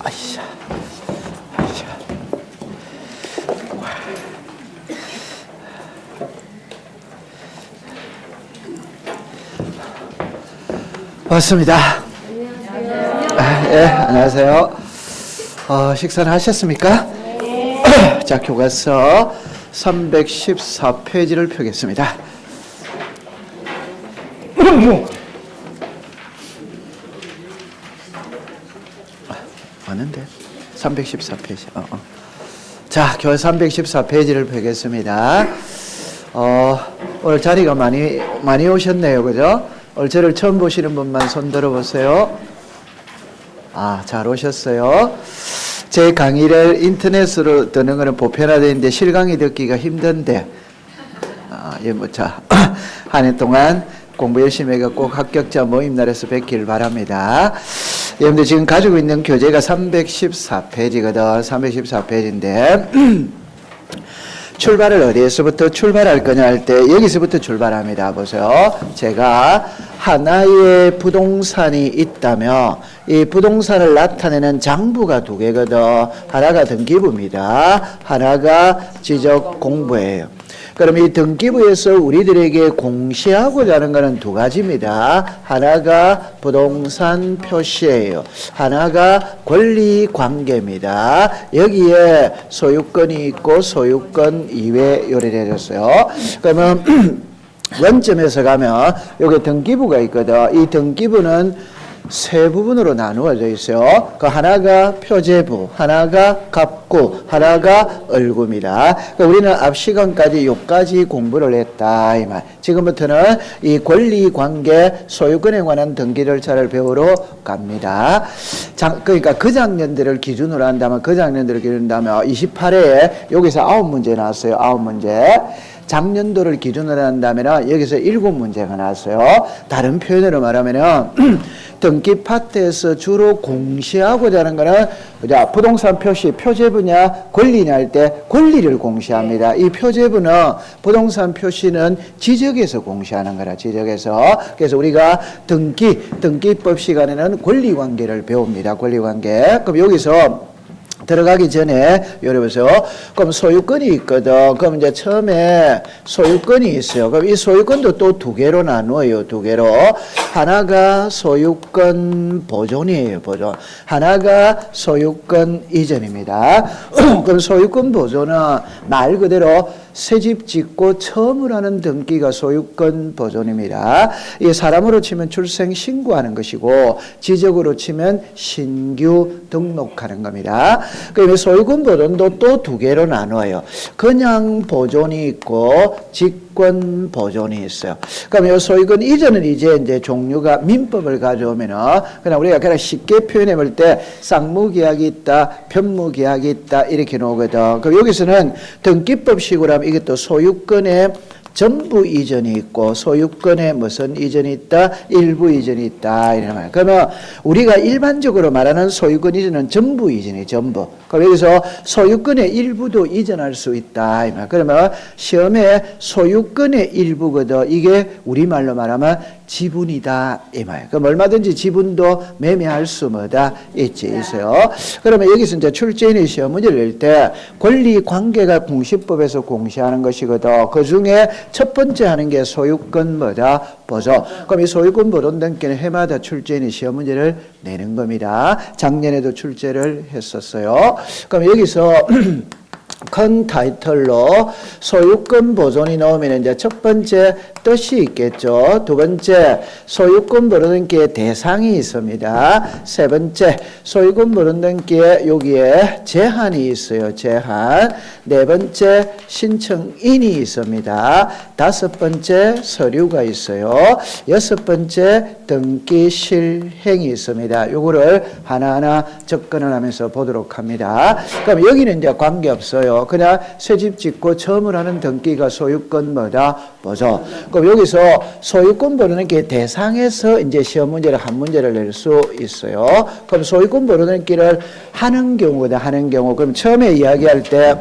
아이샤, 아이샤. 왔습니다. 안녕하세요. 예, 안녕하세요. 식사는 하셨습니까? 네. 자, 교과서 314페이지를 펴겠습니다. 왔는데? 314페이지. 자, 교과서 314페이지를 펴겠습니다. 오늘 자리가 많이 오셨네요. 그죠? 오늘 저를 처음 보시는 분만 손 들어보세요. 잘 오셨어요. 제 강의를 인터넷으로 듣는 거는 보편화되어 있는데 실강의 듣기가 힘든데, 자, 한 해 동안 공부 열심히 해서 꼭 합격자 모임날에서 뵙기를 바랍니다. 여러분들 지금 가지고 있는 교재가 314페이지거든. 314페이지인데, 출발을 어디에서부터 출발할 거냐 할 때 여기서부터 출발합니다. 보세요. 제가 하나의 부동산이 있다면 이 부동산을 나타내는 장부가 두 개거든. 하나가 등기부입니다. 하나가 지적 공부예요. 그럼 이 등기부에서 우리들에게 공시하고자 하는 것은 두 가지입니다. 하나가 부동산 표시예요. 하나가 권리관계입니다. 여기에 소유권이 있고 소유권 이외 요리를 해줬어요. 그러면 원점에서 가면 여기 등기부가 있거든. 이 등기부는 세 부분으로 나누어져 있어요. 그 하나가 표제부, 하나가 갑구, 하나가 을구입니다. 그러니까 우리는 앞 시간까지 요까지 공부를 했다 이 말. 지금부터는 이 권리관계 소유권에 관한 등기 절차를 배우러 갑니다. 그러니까 그 작년들을 기준으로 한다면 28회에 여기서 9문제 나왔어요. 9문제. 작년도를 기준으로 한다면 여기서 7문제가 나왔어요. 다른 표현으로 말하면 등기 파트에서 주로 공시하고자 하는 거는 부동산 표시, 표제부냐 권리냐 할 때 권리를 공시합니다. 이 표제부는 부동산 표시는 지적에서 공시하는 거라. 지적에서. 그래서 우리가 등기법 시간에는 권리관계를 배웁니다. 권리관계. 그럼 여기서 들어가기 전에 여러보세요. 그럼 소유권이 있거든. 그럼 이제 처음에 소유권이 있어요. 그럼 이 소유권도 또 두 개로 나누어요. 두 개로. 하나가 소유권 보존이에요. 보존. 하나가 소유권 이전입니다. 그럼 소유권 보존은 말 그대로 새집 짓고 처음으로 하는 등기가 소유권 보존입니다. 이 사람으로 치면 출생 신고하는 것이고 지적으로 치면 신규 등록하는 겁니다. 그러면 소유권 보존도 또 두 개로 나눠요. 그냥 보존이 있고 직권 보존이 있어요. 그럼 이 소유권 이전은 이제 종류가 민법을 가져오면은 그냥 우리가 그냥 쉽게 표현해 볼 때 쌍무계약이 있다, 편무계약이 있다 이렇게 나오거든. 그럼 여기서는 등기법식으로 하면 이것도 소유권의 전부 이전이 있고 소유권에 무슨 이전이 있다? 일부 이전이 있다. 이런 말. 그러면 우리가 일반적으로 말하는 소유권 이전은 전부 이전이 전부. 그럼 여기서 소유권의 일부도 이전할 수 있다. 이 말. 그러면 시험에 소유권의 일부거든. 이게 우리말로 말하면 지분이다. 이 말. 그럼 얼마든지 지분도 매매할 수 있어요. 그러면 여기서 이제 출제인의 시험 문제를 낼 때 권리 관계가 공시법에서 공시하는 것이거든. 그 중에 첫 번째 하는 게 소유권 보존. 그럼 이 소유권 보존 등기는 해마다 출제인이 시험 문제를 내는 겁니다. 작년에도 출제를 했었어요. 그럼 여기서 큰 타이틀로 소유권 보존이 나오면 이제 첫 번째 뜻이 있겠죠. 두 번째 소유권 보존 등기에 대상이 있습니다. 세 번째 소유권 보존 등기에 여기에 제한이 있어요. 제한. 네 번째 신청인이 있습니다. 다섯 번째 서류가 있어요. 여섯 번째 등기 실행이 있습니다. 요거를 하나하나 접근을 하면서 보도록 합니다. 그럼 여기는 이제 관계없어요. 그냥 새집 짓고 처음으로 하는 등기가 소유권 보존. 그럼 여기서 소유권 보존 게 대상에서 이제 시험 문제를 한 문제를 낼 수 있어요. 그럼 소유권 보존 등기를 하는 경우 그럼 처음에 이야기할 때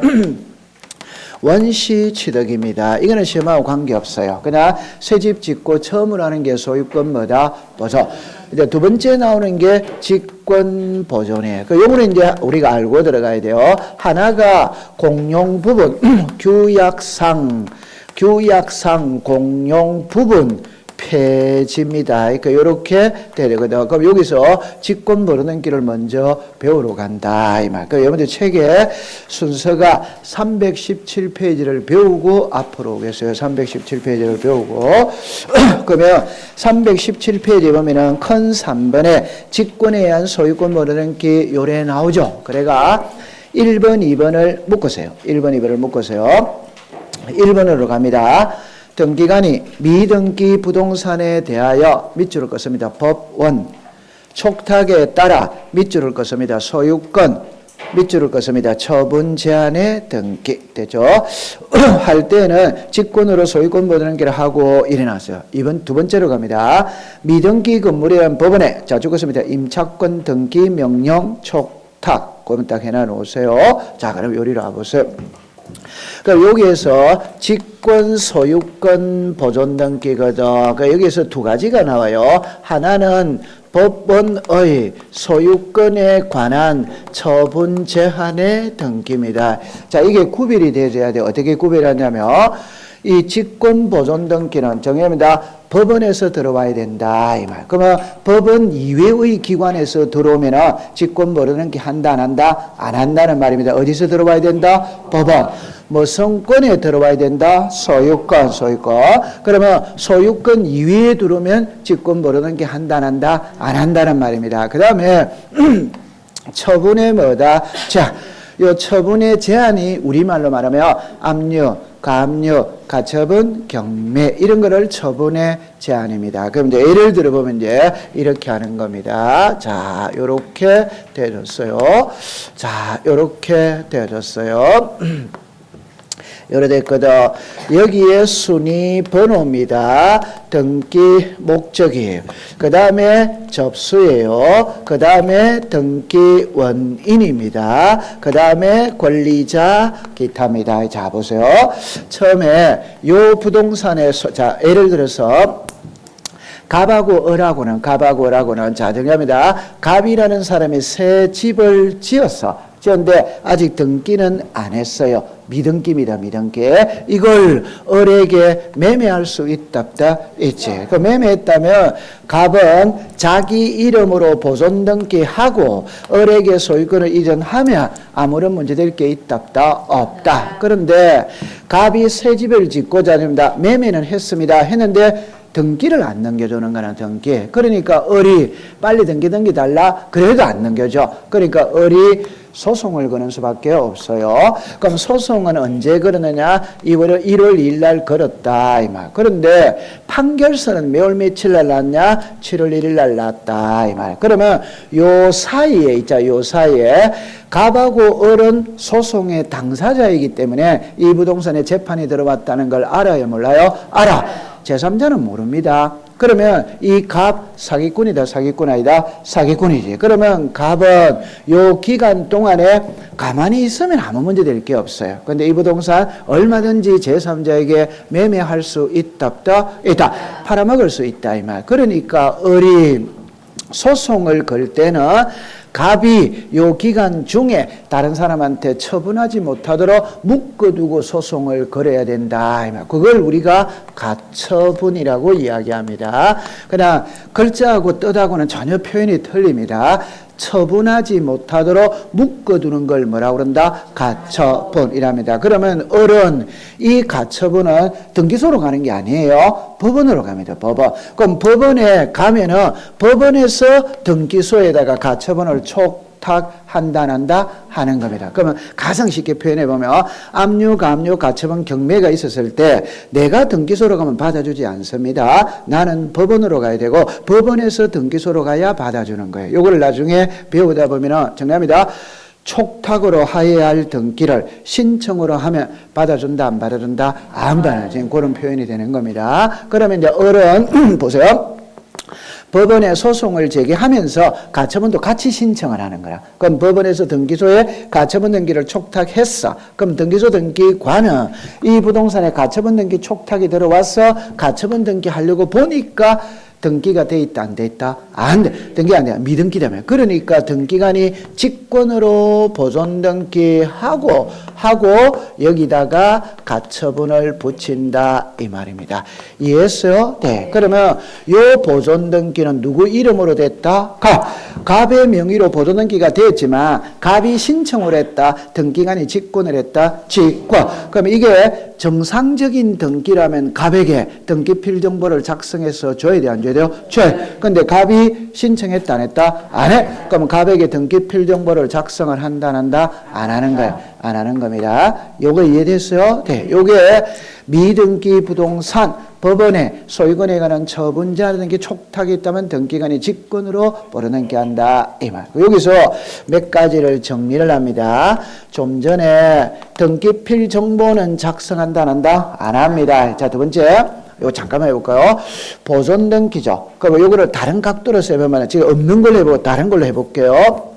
원시 취득입니다. 이거는 시험하고 관계없어요. 그냥 새 집 짓고 처음으로 하는 게 소유권 뭐다? 보존. 이제 두 번째 나오는 게 직권 보존이에요. 그 요거는 이제 우리가 알고 들어가야 돼요. 하나가 공용 부분, 규약상 공용 부분 폐지입니다. 그러니까 이렇게 되거든요. 그럼 여기서 직권 모르는 길을 먼저 배우러 간다 이 말. 그 여러분들 책의 순서가 317페이지를 배우고 앞으로 오겠어요. 317페이지를 배우고 그러면 317페이지 보면은 큰 3번에 직권에 의한 소유권 모르는 길 요래 나오죠. 그래가 1번, 2번을 묶으세요. 1번, 2번을 묶으세요. 1번으로 갑니다. 등기관이 미등기 부동산에 대하여 밑줄을 긋습니다. 법원, 촉탁에 따라 밑줄을 긋습니다. 소유권, 밑줄을 긋습니다. 처분 제한의 등기 되죠. 할 때는 직권으로 소유권 모르는 하고 일어났어요. 두 번째로 갑니다. 미등기 건물에 대한 법원에 자 죽었습니다. 임차권 등기 명령 촉탁 그러면 딱 해놔 놓으세요. 자 그럼 요리로 와보세요. 그러니까 여기에서 직권, 소유권, 보존 등기거든. 그러니까 여기에서 두 가지가 나와요. 하나는 법원의 소유권에 관한 처분 제한의 등기입니다. 자, 이게 구별이 되어야 돼요. 어떻게 구별하냐면 이 직권 보존 등기는 정의합니다. 법원에서 들어와야 된다 이 말. 그러면 법원 이외의 기관에서 들어오면 직권 보존 등기 한다 안 한다? 안 한다는 말입니다. 어디서 들어와야 된다? 법원. 뭐 성권에 들어와야 된다? 소유권. 그러면 소유권 이외에 들어오면 직권 보존 등기 한다 안 한다? 안 한다는 말입니다. 그 다음에 처분의 뭐다? 자, 요 처분의 제한이 우리말로 말하면 압류, 가압류, 가처분, 경매 이런 거를 처분의 제한입니다. 그럼 이제 예를 들어보면 이제 이렇게 하는 겁니다. 자, 요렇게 되어졌어요. 자, 요렇게 되어졌어요. 요래 됐거든. 여기에 순위 번호입니다. 등기 목적이에요. 그 다음에 접수예요. 그 다음에 등기 원인입니다. 그 다음에 권리자 기타입니다. 자 보세요. 처음에 요 부동산에서 자 예를 들어서 갑하고 을하고는 자 정리합니다. 갑이라는 사람이 새 집을 지었는데 아직 등기는 안 했어요. 미등기입니다. 미등기. 이걸 을에게 매매할 수 있답다. 있지. 그 매매했다면 갑은 자기 이름으로 보존 등기하고 을에게 소유권을 이전하면 아무런 문제될 게 있답다. 없다. 그런데 갑이 새 집을 짓고자 합니다. 매매는 했는데 등기를 안 넘겨주는 거는 등기. 그러니까 을이 빨리 등기 달라. 그래도 안 넘겨줘. 그러니까 을이 소송을 거는 수밖에 없어요. 그럼 소송은 언제 걸었느냐? 1월 2일 날 걸었다 이 말. 그런데 판결서는 매월 며칠 날 났냐? 7월 1일 날 났다 이 말. 그러면 요 사이에 갑하고 을은 소송의 당사자이기 때문에 이 부동산에 재판이 들어왔다는 걸 알아요, 몰라요? 알아. 제3자는 모릅니다. 그러면 이 갑 사기꾼이다, 사기꾼 아니다? 사기꾼이지. 그러면 갑은 요 기간 동안에 가만히 있으면 아무 문제 될 게 없어요. 그런데 이 부동산 얼마든지 제3자에게 매매할 수 있다. 팔아먹을 수 있다 이 말. 그러니까 을이 소송을 걸 때는 갑이 요 기간 중에 다른 사람한테 처분하지 못하도록 묶어두고 소송을 걸어야 된다. 그걸 우리가 가처분이라고 이야기합니다. 그냥 글자하고 뜻하고는 전혀 표현이 틀립니다. 처분하지 못하도록 묶어두는 걸 뭐라고 그런다? 가처분이랍니다. 그러면 을은 이 가처분은 등기소로 가는 게 아니에요. 법원으로 갑니다. 법원. 그럼 법원에 가면은 법원에서 등기소에다가 가처분을 촉탁한다 안 한다 하는 겁니다. 그러면 가장 쉽게 표현해 보면 압류, 가압류, 가처분, 경매가 있었을 때 내가 등기소로 가면 받아주지 않습니다. 나는 법원으로 가야 되고 법원에서 등기소로 가야 받아주는 거예요. 이걸 나중에 배우다 보면 정리합니다. 촉탁으로 하여야 할 등기를 신청으로 하면 받아준다 안 받아준다? 안 받아주는 그런 표현이 되는 겁니다. 그러면 이제 을은 보세요. 법원에 소송을 제기하면서 가처분도 같이 신청을 하는 거야. 그럼 법원에서 등기소에 가처분 등기를 촉탁했어. 그럼 등기소 등기관은 이 부동산에 가처분 등기 촉탁이 들어와서 가처분 등기 하려고 보니까 등기가 돼 있다, 안 돼 있다? 안 돼. 등기 안 돼. 미등기 때문에. 그러니까 등기관이 직권으로 보존 등기하고 여기다가 가처분을 붙인다 이 말입니다. 이해했어요? 네. 그러면 요 보존 등기는 누구 이름으로 됐다? 갑의 명의로 보존 등기가 됐지만 갑이 신청을 했다. 등기관이 직권을 했다. 직권. 그럼 이게 정상적인 등기라면 갑에게 등기 필정보를 작성해서 줘야 돼, 안 줘야 돼요? 줘야. 근데 갑이 신청했다, 안 했다? 안 해. 그럼 갑에게 등기 필정보를 작성을 한다, 안 한다? 안 하는 거야. 안 하는 겁니다. 요거 이해됐어요? 네. 요게 미등기 부동산 법원에 소유권에 관한 처분자라는 게 촉탁이 있다면 등기관이 직권으로 벌어넘겨한다 이 말. 여기서 몇 가지를 정리를 합니다. 좀 전에 등기필 정보는 작성한다 안 한다? 안 합니다. 자, 두 번째 이거 잠깐만 해볼까요? 보존 등기죠. 그럼 요거를 다른 각도로 해보면 지금 없는 걸로 해보고 다른 걸로 해볼게요.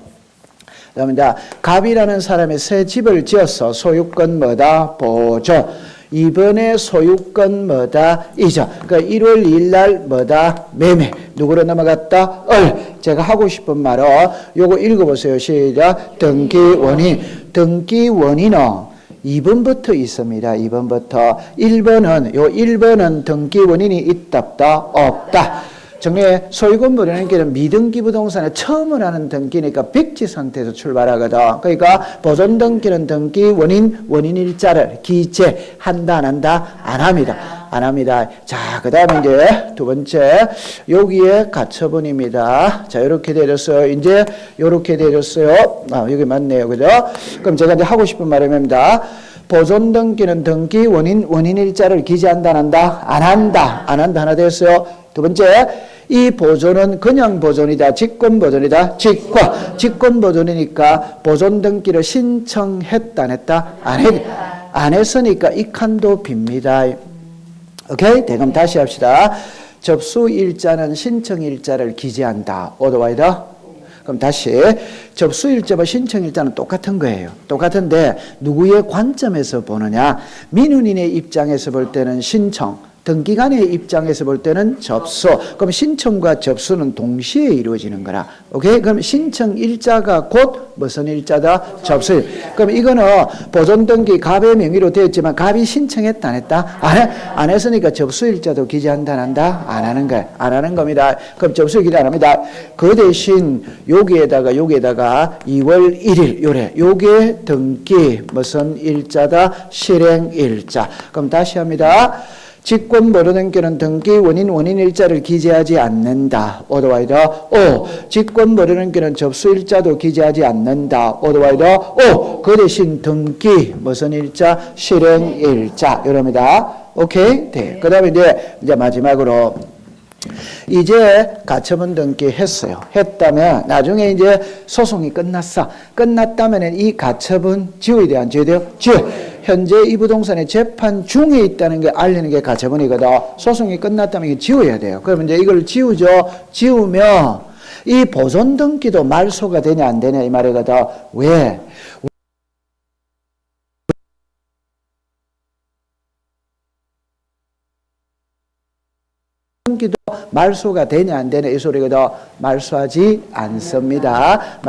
그러면 갑이라는 사람이 새 집을 지어서 소유권 뭐다? 보존. 이번에 소유권 뭐다? 이자. 그러니까 1월 2일 날 뭐다? 매매. 누구로 넘어갔다? 제가 하고 싶은 말은 요거 읽어보세요. 시작. 등기 원인. 등기 원인은 2번부터 있습니다. 2번부터. 1번은, 요 1번은 등기 원인이 있다, 없다. 정리해. 소유권 벌이는 길은 미등기 부동산에 처음을 하는 등기니까 백지 상태에서 출발하거든. 그러니까 보존 등기는 등기 원인일자를 기재한다, 안 한다? 안 합니다. 안 합니다. 자, 그 다음에 이제 두 번째, 여기에 가처분입니다. 자, 요렇게 되었어요. 이제 요렇게 되었어요. 여기 맞네요. 그죠? 그럼 제가 이제 하고 싶은 말입니다. 보존 등기는 등기 원인일자를 기재한다, 안 한다? 안 한다. 안 한다. 하나 되었어요. 두 번째, 이 보존은 그냥 보존이다, 직권 보존이다, 직권 보존이니까 보존 등기를 신청했다, 안 했다? 안 했으니까 이 칸도 빕니다. 오케이? 그럼 다시 합시다. 접수일자는 신청일자를 기재한다. 오더와이더? 그럼 다시 접수일자와 신청일자는 똑같은 거예요. 똑같은데 누구의 관점에서 보느냐? 민원인의 입장에서 볼 때는 신청, 등기관의 입장에서 볼 때는 접수. 그럼 신청과 접수는 동시에 이루어지는 거라. 오케이? 그럼 신청 일자가 곧 무슨 일자다? 접수. 그럼 이거는 보존 등기 갑의 명의로 되었지만 갑이 신청했다, 안 했다? 안 했으니까 접수 일자도 기재한다, 안 한다? 안 하는 거야. 안 하는 겁니다. 그럼 접수 기재 안 합니다. 그 대신 여기에다가 2월 1일 요게 등기 무슨 일자다? 실행 일자. 그럼 다시 합니다. 직권 벌어넘기는 등기 원인일자를 기재하지 않는다. 오더와이더. 직권 벌어넘기는 접수일자도 기재하지 않는다. 오더와이더. 그 대신 등기 무슨 일자? 실행일자. 이럽니다. 오케이? 네. 그 다음에 이제 마지막으로 이제 가처분 등기 했어요. 했다면 나중에 이제 소송이 끝났어. 끝났다면 이 가처분 지워야 돼, 안 지워야 돼요? 현재 이 부동산에 재판 중에 있다는 게 알리는 게 가처분이거든. 소송이 끝났다면 이게 지워야 돼요. 그러면 이제 이걸 지우죠. 지우면 이 보존 등기도 말소가 되냐 안 되냐 이 말이거든. 왜? 등기도 말소가 되냐 안 되냐 이 소리거든. 말소하지 않습니다.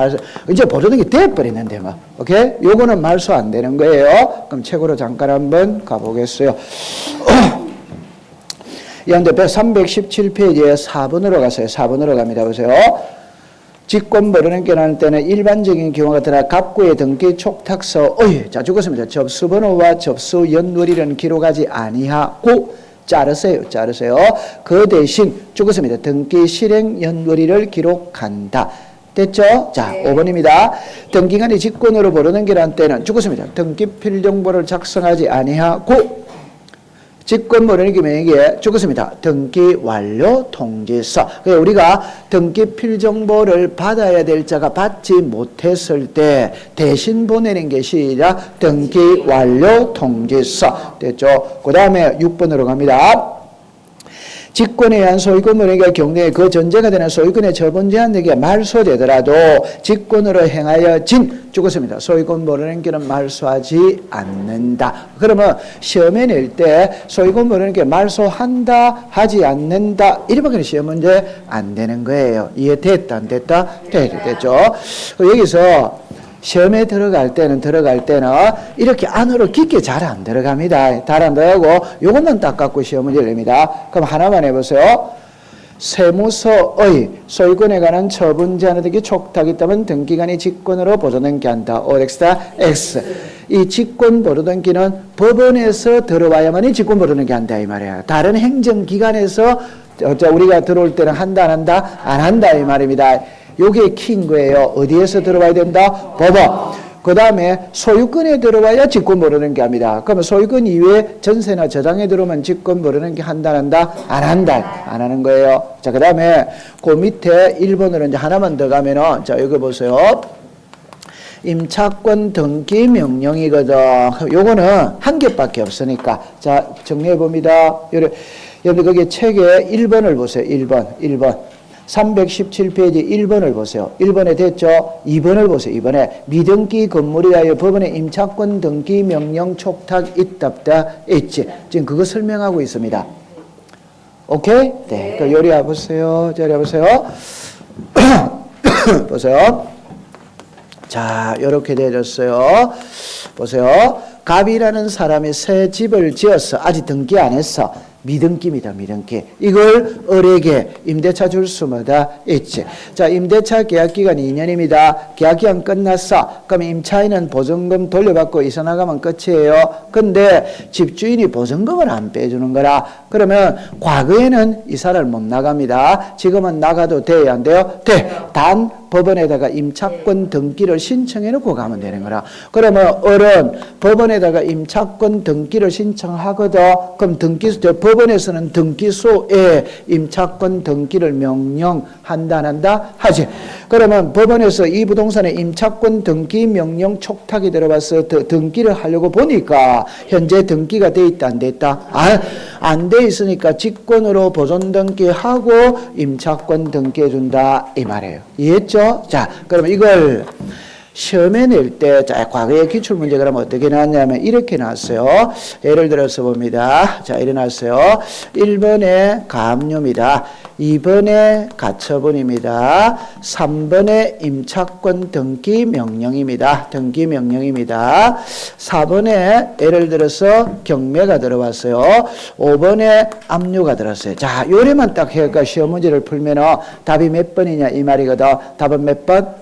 이제 보존 등기 돼버리는데 뭐. 오케이? 요거는 말소 안 되는 거예요. 그럼 책으로 잠깐 한번 가보겠어요. 이한테 317페이지에 4번으로 가세요. 4번으로 갑니다. 보세요. 직권 벌어넘기라는 때는 일반적인 경우가 드나 갑구의 등기 촉탁서 자 죽었습니다. 접수번호와 접수 연월일은 기록하지 아니하고 자르세요. 그 대신 죽었습니다. 등기 실행 연월일을 기록한다. 됐죠? 자, 5번입니다. 등기관이 직권으로 벌어넘기라는 때는 죽었습니다. 등기 필정보를 작성하지 아니하고 직권 벌어넘기 명의에 죽었습니다. 등기 완료 통지서. 그러니까 우리가 등기 필정보를 받아야 될 자가 받지 못했을 때 대신 보내는 게 시작 등기 완료 통지서. 됐죠? 그 다음에 6번으로 갑니다. 직권에 의한 소유권 모르니까 경우에 그 전제가 되는 소유권의 저번제한 얘기가 말소되더라도 직권으로 행하여 죽었습니다. 소유권 모르는 게는 말소하지 않는다. 그러면 시험에 낼 때 소유권 모르는 게 말소한다 하지 않는다 이렇게는 시험 문제 안 되는 거예요. 이해됐다 안 됐다? 됐죠. 여기서 시험에 들어갈 때는 이렇게 안으로 깊게 잘 안 들어갑니다. 잘 안 들어가고 요것만 딱 갖고 시험 문제를 냅니다. 그럼 하나만 해보세요. 세무서의 소유권에 관한 처분 제한의 등기 촉탁이 있다면 등기관이 직권으로 보존등기 한다. OX다 X. 이 직권 보존등기는 법원에서 들어와야만이 직권 보존등기 한다 이 말이에요. 다른 행정기관에서 우리가 들어올 때는 한다 안 한다? 안 한다 이 말입니다. 요게 키인 거예요. 어디에서 들어와야 된다? 법원. 그 다음에 소유권에 들어와야 직권 모르는 게 합니다. 그러면 소유권 이외에 전세나 저당에 들어오면 직권 모르는 게 한다, 안 한다? 안 한다. 안 하는 거예요. 자, 그 다음에 그 밑에 1번으로 이제 하나만 더 가면은, 자, 여기 보세요. 임차권 등기 명령이거든. 요거는 한 개밖에 없으니까. 자, 정리해 봅니다. 여러분, 거기 책에 1번을 보세요. 1번. 317페이지 1번을 보세요. 1번에 됐죠? 2번을 보세요. 2번에 미등기 건물에 하여 법원의 임차권 등기 명령 촉탁 있답다 있지. 지금 그거 설명하고 있습니다. 오케이? 네. 그 요리 와보세요. 저리 와보세요. 보세요. 자, 요렇게 되어졌어요. 보세요. 갑이라는 사람이 새 집을 지어서 아직 등기 안 했어. 미등기입니다. 미등기. 이걸 을에게 임대차 줄 수마다 있지. 자, 임대차 계약기간이 2년입니다. 계약기간 끝났어. 그럼 임차인은 보증금 돌려받고 이사 나가면 끝이에요. 근데 집주인이 보증금을 안 빼주는 거라. 그러면 과거에는 이사를 못 나갑니다. 지금은 나가도 돼요? 안 돼요? 돼. 단 법원에다가 임차권 등기를 신청해 놓고 가면 되는 거라. 그러면 을은 법원에다가 임차권 등기를 신청하거든. 그럼 법원에서는 등기소에 임차권 등기를 명령한다 안 한다? 하지. 그러면 법원에서 이 부동산에 임차권 등기 명령 촉탁이 들어와서 등기를 하려고 보니까 현재 등기가 돼 있다 안 돼 있다? 안 돼 있으니까 직권으로 보존 등기하고 임차권 등기해 준다 이 말이에요. 이해했죠? 자, 그러면 이걸 시험에 낼 때, 자, 과거의 기출문제 그러면 어떻게 나왔냐면 이렇게 나왔어요. 예를 들어서 봅니다. 자, 이래 나왔어요. 1번에 가압류입니다. 2번에 가처분입니다. 3번에 임차권 등기 명령입니다. 등기 명령입니다. 4번에 예를 들어서 경매가 들어왔어요. 5번에 압류가 들었어요. 자, 요래만 딱 해가 시험 문제를 풀면 답이 몇 번이냐 이 말이거든. 답은 몇 번?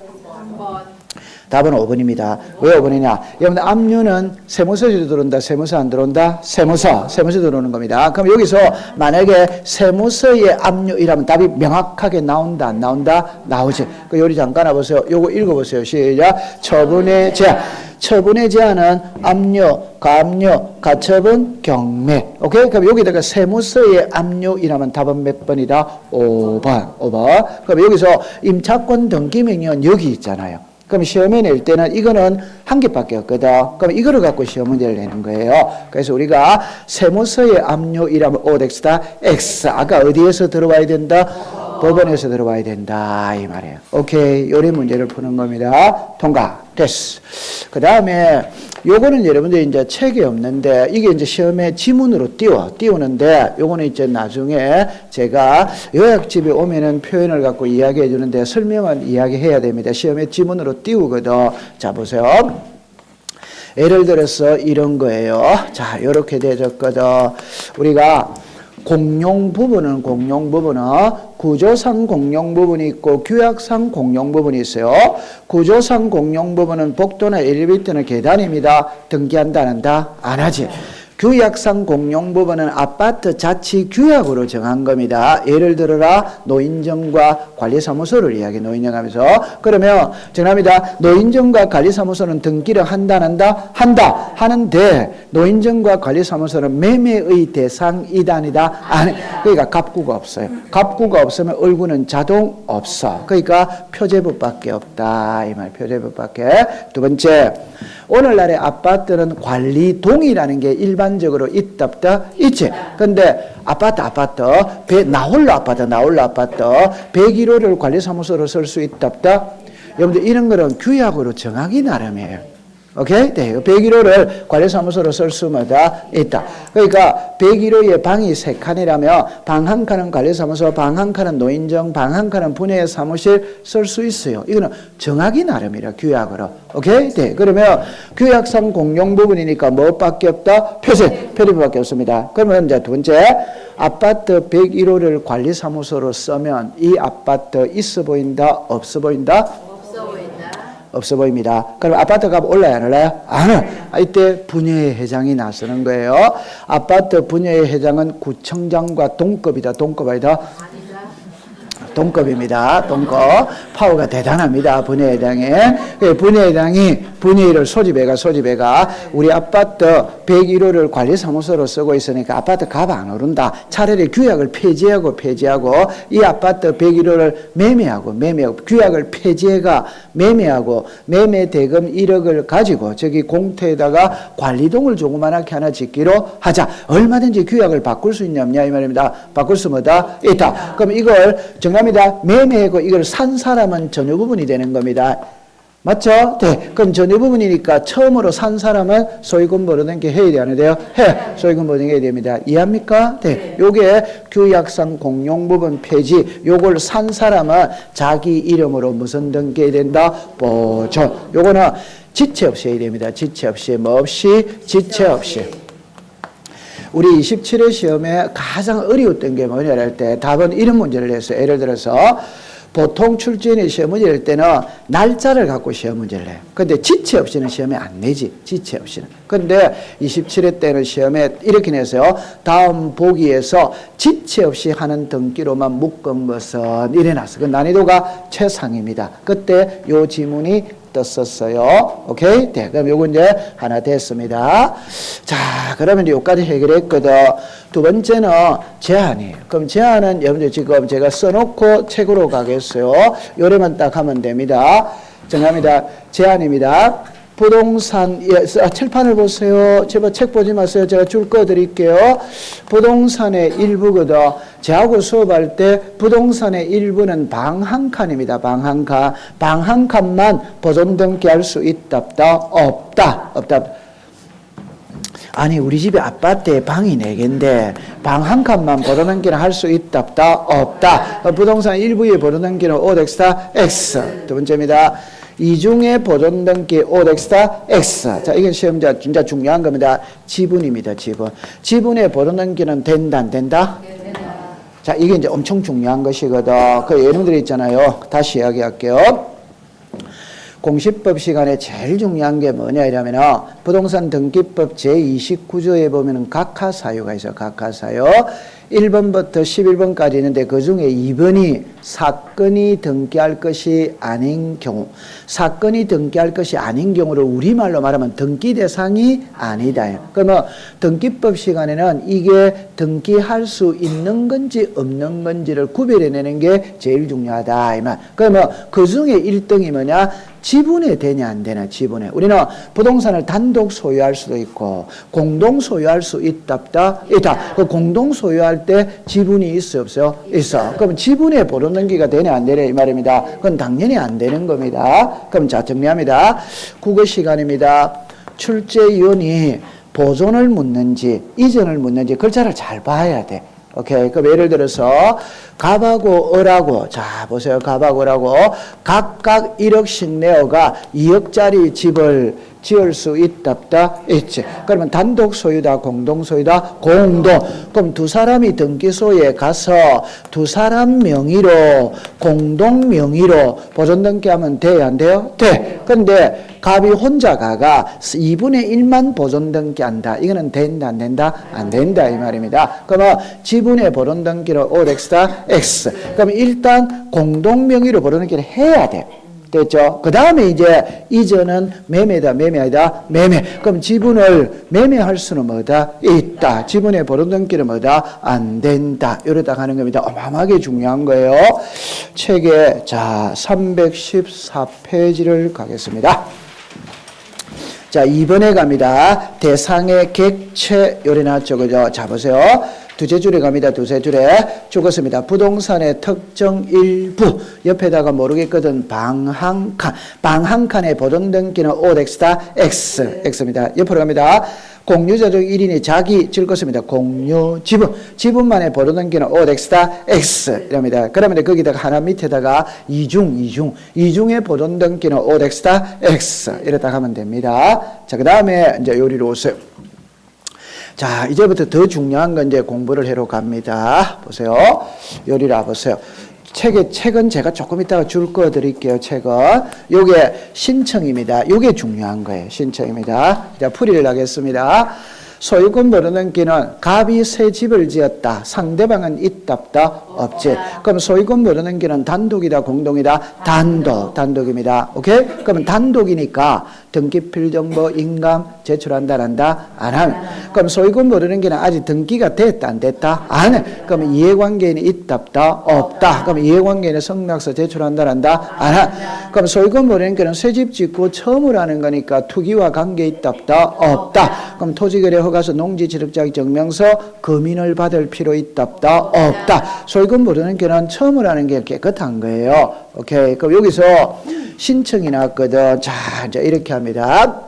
답은 5번입니다. 왜 5번이냐? 여러분들 압류는 세무서에도 들어온다, 세무서 안 들어온다? 세무서 들어오는 겁니다. 그럼 여기서 만약에 세무서의 압류이라면 답이 명확하게 나온다, 안 나온다? 나오지. 그 요리 잠깐 와보세요. 요거 읽어보세요. 시작. 처분의 제한. 처분의 제한은 압류, 가압류, 가처분, 경매. 오케이? 그럼 여기다가 세무서의 압류이라면 답은 몇 번이다? 5번. 그럼 여기서 임차권 등기 명령은 여기 있잖아요. 그럼 시험에 낼 때는 이거는 한 개밖에 없거든. 그럼 이거를 갖고 시험 문제를 내는 거예요. 그래서 우리가 세무서의 압류이라면 OX다 X. 아까 어디에서 들어와야 된다? 법원에서 들어와야 된다 이 말이에요. 오케이. 요리 문제를 푸는 겁니다. 통과. 됐어. 그 다음에 요거는 여러분들 이제 책이 없는데 이게 이제 시험에 지문으로 띄우는데 요거는 이제 나중에 제가 요약집에 오면은 표현을 갖고 이야기해 주는데 설명은 이야기해야 됩니다. 시험에 지문으로 띄우거든. 자, 보세요. 예를 들어서 이런 거예요. 자, 요렇게 되어졌거든. 우리가 공용 부분은 구조상 공용 부분이 있고 규약상 공용 부분이 있어요. 구조상 공용 부분은 복도나 엘리베이터는 계단입니다. 등기한다 안 한다? 안 하지. 규약상 공용 부분은 아파트 자치 규약으로 정한 겁니다. 예를 들어라 노인정과 관리사무소를 이야기 노인정하면서 그러면 정합니다. 노인정과 관리사무소는 등기를 한다 안 한다? 한다. 하는데 노인정과 관리사무소는 매매의 대상이다 아니다? 안 해. 그러니까 갑구가 없어요. 갑구가 없으면 얼굴은 자동 없어. 그러니까 표제법밖에 없다. 이 말 표제법밖에. 두 번째 오늘날의 아파트는 관리동이라는 게 일반적으로 있다 없다? 있지. 근데 아파트 나홀로 아파트 101호를 관리사무소로 쓸 수 있다 없다? 여러분들 이런 거는 규약으로 정하기 나름이에요. 오케이? 네. 101호를 관리사무소로 쓸 수마다 있다. 그러니까 101호에 방이 3칸이라면 방 한 칸은 관리사무소, 방 한 칸은 노인정, 방 한 칸은 분야의 사무실 쓸 수 있어요. 이거는 정하기 나름이라 규약으로. 오케이? 네. 그러면 규약상 공용 부분이니까 뭐밖에 없다? 표지법밖에 없습니다. 그러면 이제 두 번째, 아파트 101호를 관리사무소로 쓰면 이 아파트 있어 보인다? 없어 보인다? 없어 보입니다. 그럼 아파트 값 올라요, 안 올라요? 안 올라요. 이때 분야의 회장이 나서는 거예요. 아파트 분야의 회장은 구청장과 동급이다, 동급 아니다? 동급입니다. 동급. 파워가 대단합니다. 분야회장이. 분야회장이 분야일을 소집해가 우리 아파트 101호를 관리사무소로 쓰고 있으니까 아파트 값 안 오른다. 차라리 규약을 폐지하고 이 아파트 101호를 매매하고 규약을 폐지해가 매매하고 매매 대금 1억을 가지고 저기 공터에다가 관리동을 조그만하게 하나 짓기로 하자. 얼마든지 규약을 바꿀 수 있냐 없냐 이 말입니다. 바꿀 수 뭐다? 있다. 그럼 이걸 정합니다. 매매하고 이걸 산 사람은 전유 부분이 되는 겁니다. 맞죠? 네. 그럼 전유 부분이니까 처음으로 산 사람은 소유권 벌어낸 게 해야 안 돼요? 소유권 벌어낸 게 해야 됩니다. 이해합니까? 네. 요게 규약상 공용 부분 폐지. 요걸 산 사람은 자기 이름으로 무슨 등기해야 된다? 보존. 요거는 지체 없이 해야 됩니다. 지체 없이. 뭐 없이? 지체 없이. 우리 27회 시험에 가장 어려웠던 게 뭐냐 할 때 답은 이런 문제를 냈어요. 예를 들어서 보통 출제인의 시험 문제 낼 때는 날짜를 갖고 시험 문제를 해요. 근데 지체 없이는 시험에 안 내지. 지체 없이는. 근데 27회 때는 시험에 이렇게 냈어요. 다음 보기에서 지체 없이 하는 등기로만 묶은 것은 이래 놨어요. 그 난이도가 최상입니다. 그때 요 지문이 떴었어요. 오케이? 네, 그럼 요거 이제 하나 됐습니다. 자, 그러면 이제 요까지 해결했거든. 두 번째는 제한이에요. 그럼 제한은 여러분들 지금 제가 써놓고 책으로 가겠어요. 요래만 딱 하면 됩니다. 정합니다. 제한입니다. 부동산, 칠판을 보세요. 제발 책 보지 마세요. 제가 줄 꺼드릴게요. 부동산의 일부거든. 저하고 수업할 때 부동산의 일부는 방 한 칸입니다. 방 한 칸. 방 한 칸만 보존 등기할 수 있다, 없다? 없다. 아니, 우리 집에 아파트에 방이 4개인데 방 한 칸만 보존 등기를 할 수 있다, 없다? 부동산 일부의 보존 등기는 O-X. 두 번째입니다. 이중에 보존 등기 O-X. 자, 이건 시험자 진짜 중요한 겁니다. 지분입니다. 지분의 보존 등기는 된다, 안 된다? 자, 이게 이제 엄청 중요한 것이거든. 그 예능들이 있잖아요. 다시 이야기할게요. 공시법 시간에 제일 중요한 게 뭐냐 이러면 부동산 등기법 제29조에 보면은 각하사유가 있어요. 각하사유. 1번부터 11번까지 있는데 그 중에 2번이 사건이 등기할 것이 아닌 경우. 사건이 등기할 것이 아닌 경우를 우리말로 말하면 등기 대상이 아니다. 그러면 등기법 시간에는 이게 등기할 수 있는 건지 없는 건지를 구별해내는 게 제일 중요하다. 이 말. 그러면 그 중에 1등이 뭐냐? 지분에 되냐 안 되냐 지분에. 우리는 부동산을 단독 소유할 수도 있고 공동 소유할 수 있다. 그 공동 소유할 때 지분이 있어 없어요? 있어. 그럼 지분에 보존 등기가 되냐 안 되냐 이 말입니다. 그건 당연히 안 되는 겁니다. 그럼 자 정리합니다. 국어 시간입니다. 출제위원이 보존을 묻는지 이전을 묻는지 글자를 잘 봐야 돼. 오케이. 그럼 예를 들어서 갑하고 을하고 자 보세요. 갑하고 을하고 각각 1억씩 내어가 2억짜리 집을 지을 수 있다, 있지. 그러면 단독 소유다, 공동 소유다, 공동. 그럼 두 사람이 등기소에 가서 두 사람 명의로, 공동 명의로 보존 등기하면 돼요, 안 돼요? 돼. 근데 갑이 혼자 가가 2분의 1만 보존 등기한다. 이거는 된다, 안 된다? 안 된다, 이 말입니다. 그러면 지분의 보존 등기를 O-X. 그럼 일단 공동 명의로 보존 등기를 해야 돼. 됐죠? 그 다음에 이제 이전은 매매다, 매매 아니다, 매매. 그럼 지분을 매매할 수는 뭐다? 있다. 지분의 보존 등기는 뭐다? 안 된다. 이러다 가는 겁니다. 어마어마하게 중요한 거예요. 책에 자 314페이지를 가겠습니다. 자, 2번에 갑니다. 대상의 객체 요리 나왔죠. 그죠? 자, 보세요. 두세 줄에 갑니다. 두세 줄에 죽었습니다. 부동산의 특정 일부 옆에다가 모르겠거든 방 한 칸. 방 한 칸에 보존등기는 OX다 X. X입니다. 옆으로 갑니다. 공유자 중 1인이 자기 즐겁습니다. 공유 지분. 지분만의 보존등기는 OX다 X. 이랍니다. 그러면 거기다가 하나 밑에다가 이중의 보존등기는 OX다 X. 이렇다 하면 됩니다. 자, 그 다음에 이제 요리로 오세요. 자, 이제부터 더 중요한 건 이제 공부를 해로 갑니다. 보세요. 요리를 와보세요. 책은 제가 조금 이따가 줄 거 드릴게요. 책은. 요게 신청입니다. 요게 중요한 거예요. 신청입니다. 자, 풀이를 하겠습니다. 소유권 보존등기는 갑이 새 집을 지었다. 상대방은 있다 없다? 없지. 그럼 소유권 보존등기는 단독이다 공동이다? 단독입니다. 오케이? 그러면 단독이니까 등기필정보 인감 제출한다 안 한다? 안 하면. 그럼 소유권 보존등기는 아직 등기가 됐다 안 됐다? 안 해. 그러면 이해관계인이 있다 없다? 없다. 그럼 이해관계인의 성명서 제출한다 안 한다? 안 해. 그럼 소유권 보존등기는 새 집 짓고 처음으로 하는 거니까 투기와 관계 있다 없다? 없다. 그럼 토지거래 허가서 농지지력자격 증명서 검인을 받을 필요 있다 없다? 없다. 소유권 보존등기는 처음으로 하는 게 깨끗한 거예요. 오케이. 그럼 여기서 신청이 나왔거든. 자, 이제 이렇게 합니다.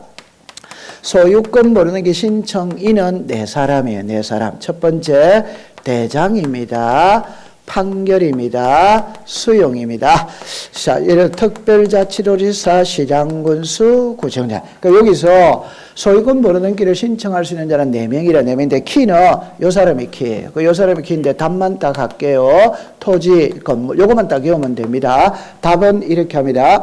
소유권 보존등기 신청인은 네 사람이에요. 네 사람. 첫 번째 대장입니다. 판결입니다. 수용입니다. 자, 예를 특별자치도지사, 시장군수, 구청장. 그러니까 여기서 소유권 보존등기를 신청할 수 있는 자는 4명이라 4명인데 키는 요 사람이 키예요. 요 사람이 키인데 답만 딱 할게요. 토지, 건물 요것만 딱 외우면 됩니다. 답은 이렇게 합니다.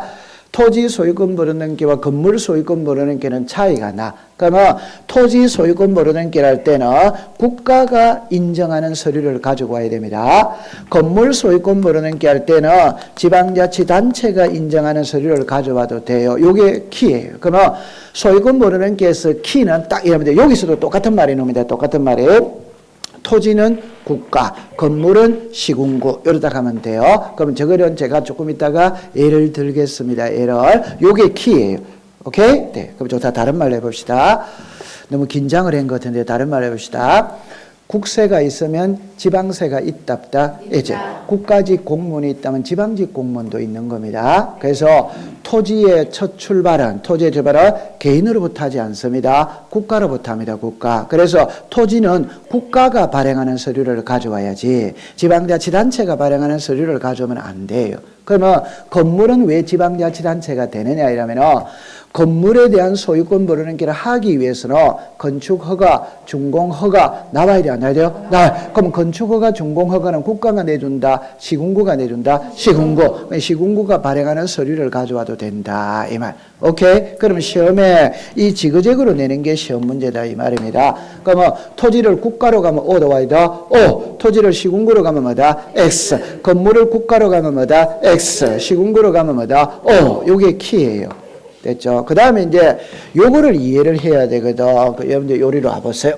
토지 소유권 보존등기와 건물 소유권 보존등기는 차이가 나. 그러면 토지 소유권 보존등기를 할 때는 국가가 인정하는 서류를 가지고 와야 됩니다. 건물 소유권 보존등기 할 때는 지방자치단체가 인정하는 서류를 가져와도 돼요. 요게 키예요. 그러면 소유권 보존등기에서 키는 딱 이러면 돼요. 여기서도 똑같은 말이 나옵니다. 똑같은 말이. 토지는 국가, 건물은 시군구 이러다 가면 돼요. 그럼 저거는 제가 조금 이따가 예를 들겠습니다. 예를. 요게 키예요. 오케이? 네. 그럼 좋다. 다른 말로 해봅시다. 너무 긴장을 한 것 같은데 다른 말로 해봅시다. 국세가 있으면 지방세가 있다 없다? 이제 국가직 공무원이 있다면 지방직 공무원도 있는 겁니다. 그래서 토지의 첫 출발은 개인으로부터 하지 않습니다. 국가로부터 합니다. 국가. 그래서 토지는 국가가 발행하는 서류를 가져와야지 지방자치단체가 발행하는 서류를 가져오면 안 돼요. 그러면 건물은 왜 지방자치단체가 되느냐 이러면 건물에 대한 소유권 보존등기를 하기 위해서는 건축허가, 준공허가 나와야 돼, 안 나와야 돼요? 나와요. 그럼 건축허가, 준공허가는 국가가 내준다, 시군구가 내준다, 시군구. 시군구가 발행하는 서류를 가져와도 된다, 이 말. 오케이? 그럼 시험에 이 지그재그로 내는 게 시험 문제다, 이 말입니다. 그러면 토지를 국가로 가면 O도 와야 돼, O. 토지를 시군구로 가면 뭐다? X. 건물을 국가로 가면 뭐다? X. 시군구로 가면 뭐다? O. 요게 키예요. 됐죠? 그 다음에 이제 요거를 이해를 해야 되거든. 여러분들 요리로 와보세요.